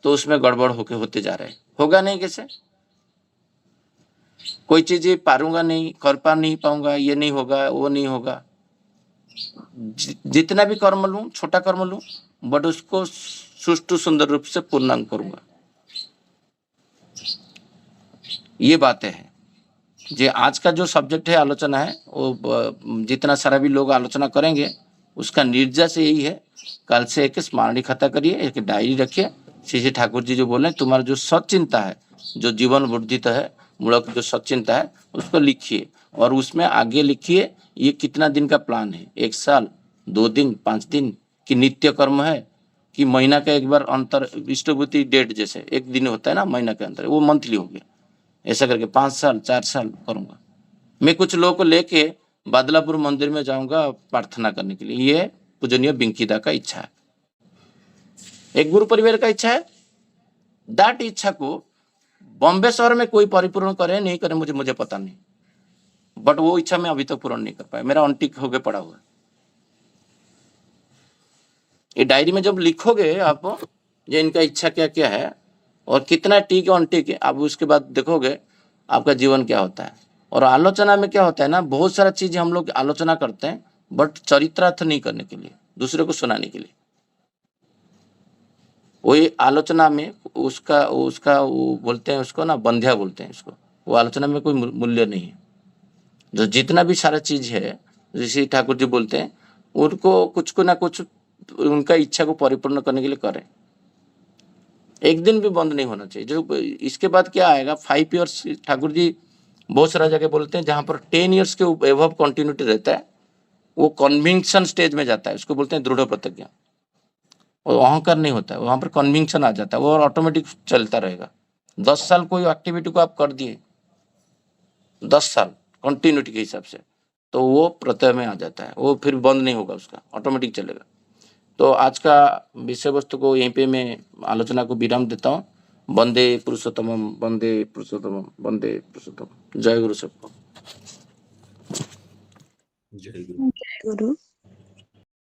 तो उसमें गड़बड़ होते जा रहे हैं। होगा नहीं कैसे? कोई चीज पारूंगा नहीं, कर पा नहीं पाऊंगा, ये नहीं होगा, वो नहीं होगा। जितना भी कर्म लूं, छोटा कर्म लूं, बट उसको सुष्टु सुंदर रूप से पूर्णांग करूंगा। ये बातें हैं। जे आज का जो सब्जेक्ट है, आलोचना है, वो जितना सारा भी लोग आलोचना करेंगे, उसका निर्देश यही है, कल से एक स्मरणी खाता करिए, एक डायरी रखिए। श्री ठाकुर जी जो बोले, तुम्हारा जो सच्चिंता है, जो जीवन वर्धित है, मूलक जो सच्चिंता है, उसको लिखिए और उसमें आगे लिखिए ये कितना दिन का प्लान है, 1 साल, 2 दिन, 5 दिन की नित्य कर्म है, कि महीना का एक बार अंतर इष्टभूति डेट जैसे 1 दिन होता है ना महीना के अंतर, वो मंथली हो गया। ऐसा करके 5 साल 4 साल करूंगा। मैं कुछ लोगों को लेके बादलापुर मंदिर में जाऊंगा प्रार्थना करने के लिए। ये पूजनीय बिंकीदा का इच्छा है, एक गुरु परिवार का इच्छा है। दैट इच्छा को बॉम्बे शहर में कोई परिपूर्ण करे नहीं करे मुझे पता नहीं, बट वो इच्छा मैं अभी तक पूर्ण नहीं कर पाया। मेरा अनटिक होके पड़ा हुआ है। ये डायरी में जब लिखोगे आप ये इनका इच्छा क्या क्या है और कितना टिक अनटिक है, आप उसके बाद देखोगे आपका जीवन क्या होता है। और आलोचना में क्या होता है ना, बहुत सारा चीज हम लोग आलोचना करते हैं, बट चरित्रार्थ नहीं करने के लिए, दूसरे को सुनाने के लिए। वही आलोचना में उसका वो बोलते हैं उसको ना, बंध्या बोलते हैं इसको। वो आलोचना में कोई मूल्य नहीं है। जो जितना भी सारा चीज है, ऋषि ठाकुर जी बोलते हैं, उनको कुछ को ना कुछ उनका इच्छा को परिपूर्ण करने के लिए करें। एक दिन भी बंद नहीं होना चाहिए। जो इसके बाद क्या आएगा, 5 ईयर्स ठाकुर जी बहुत सारा जगह बोलते हैं, जहां पर 10 ईयर्स के एबव कंटिन्यूटी रहता है, वो कन्विक्शन स्टेज में जाता है। उसको बोलते हैं दृढ़ प्रतिज्ञा। और अहंकार नहीं होता है, वहां पर कन्विक्शन आ जाता है, वो ऑटोमेटिक चलता रहेगा। 10 साल कोई एक्टिविटी को आप कर दिए, 10 साल कंटिन्यूटी के हिसाब से, तो वो प्रत्यय में आ जाता है, वो फिर बंद नहीं होगा, उसका ऑटोमेटिक चलेगा। तो आज का विषय वस्तु को यहीं पे मैं आलोचना को विराम देता हूँ। वंदे पुरुषोत्तमम, वंदे पुरुषोत्तमम, वंदे पुरुषोत्तमम। जय गुरु सबको। जय गुरु।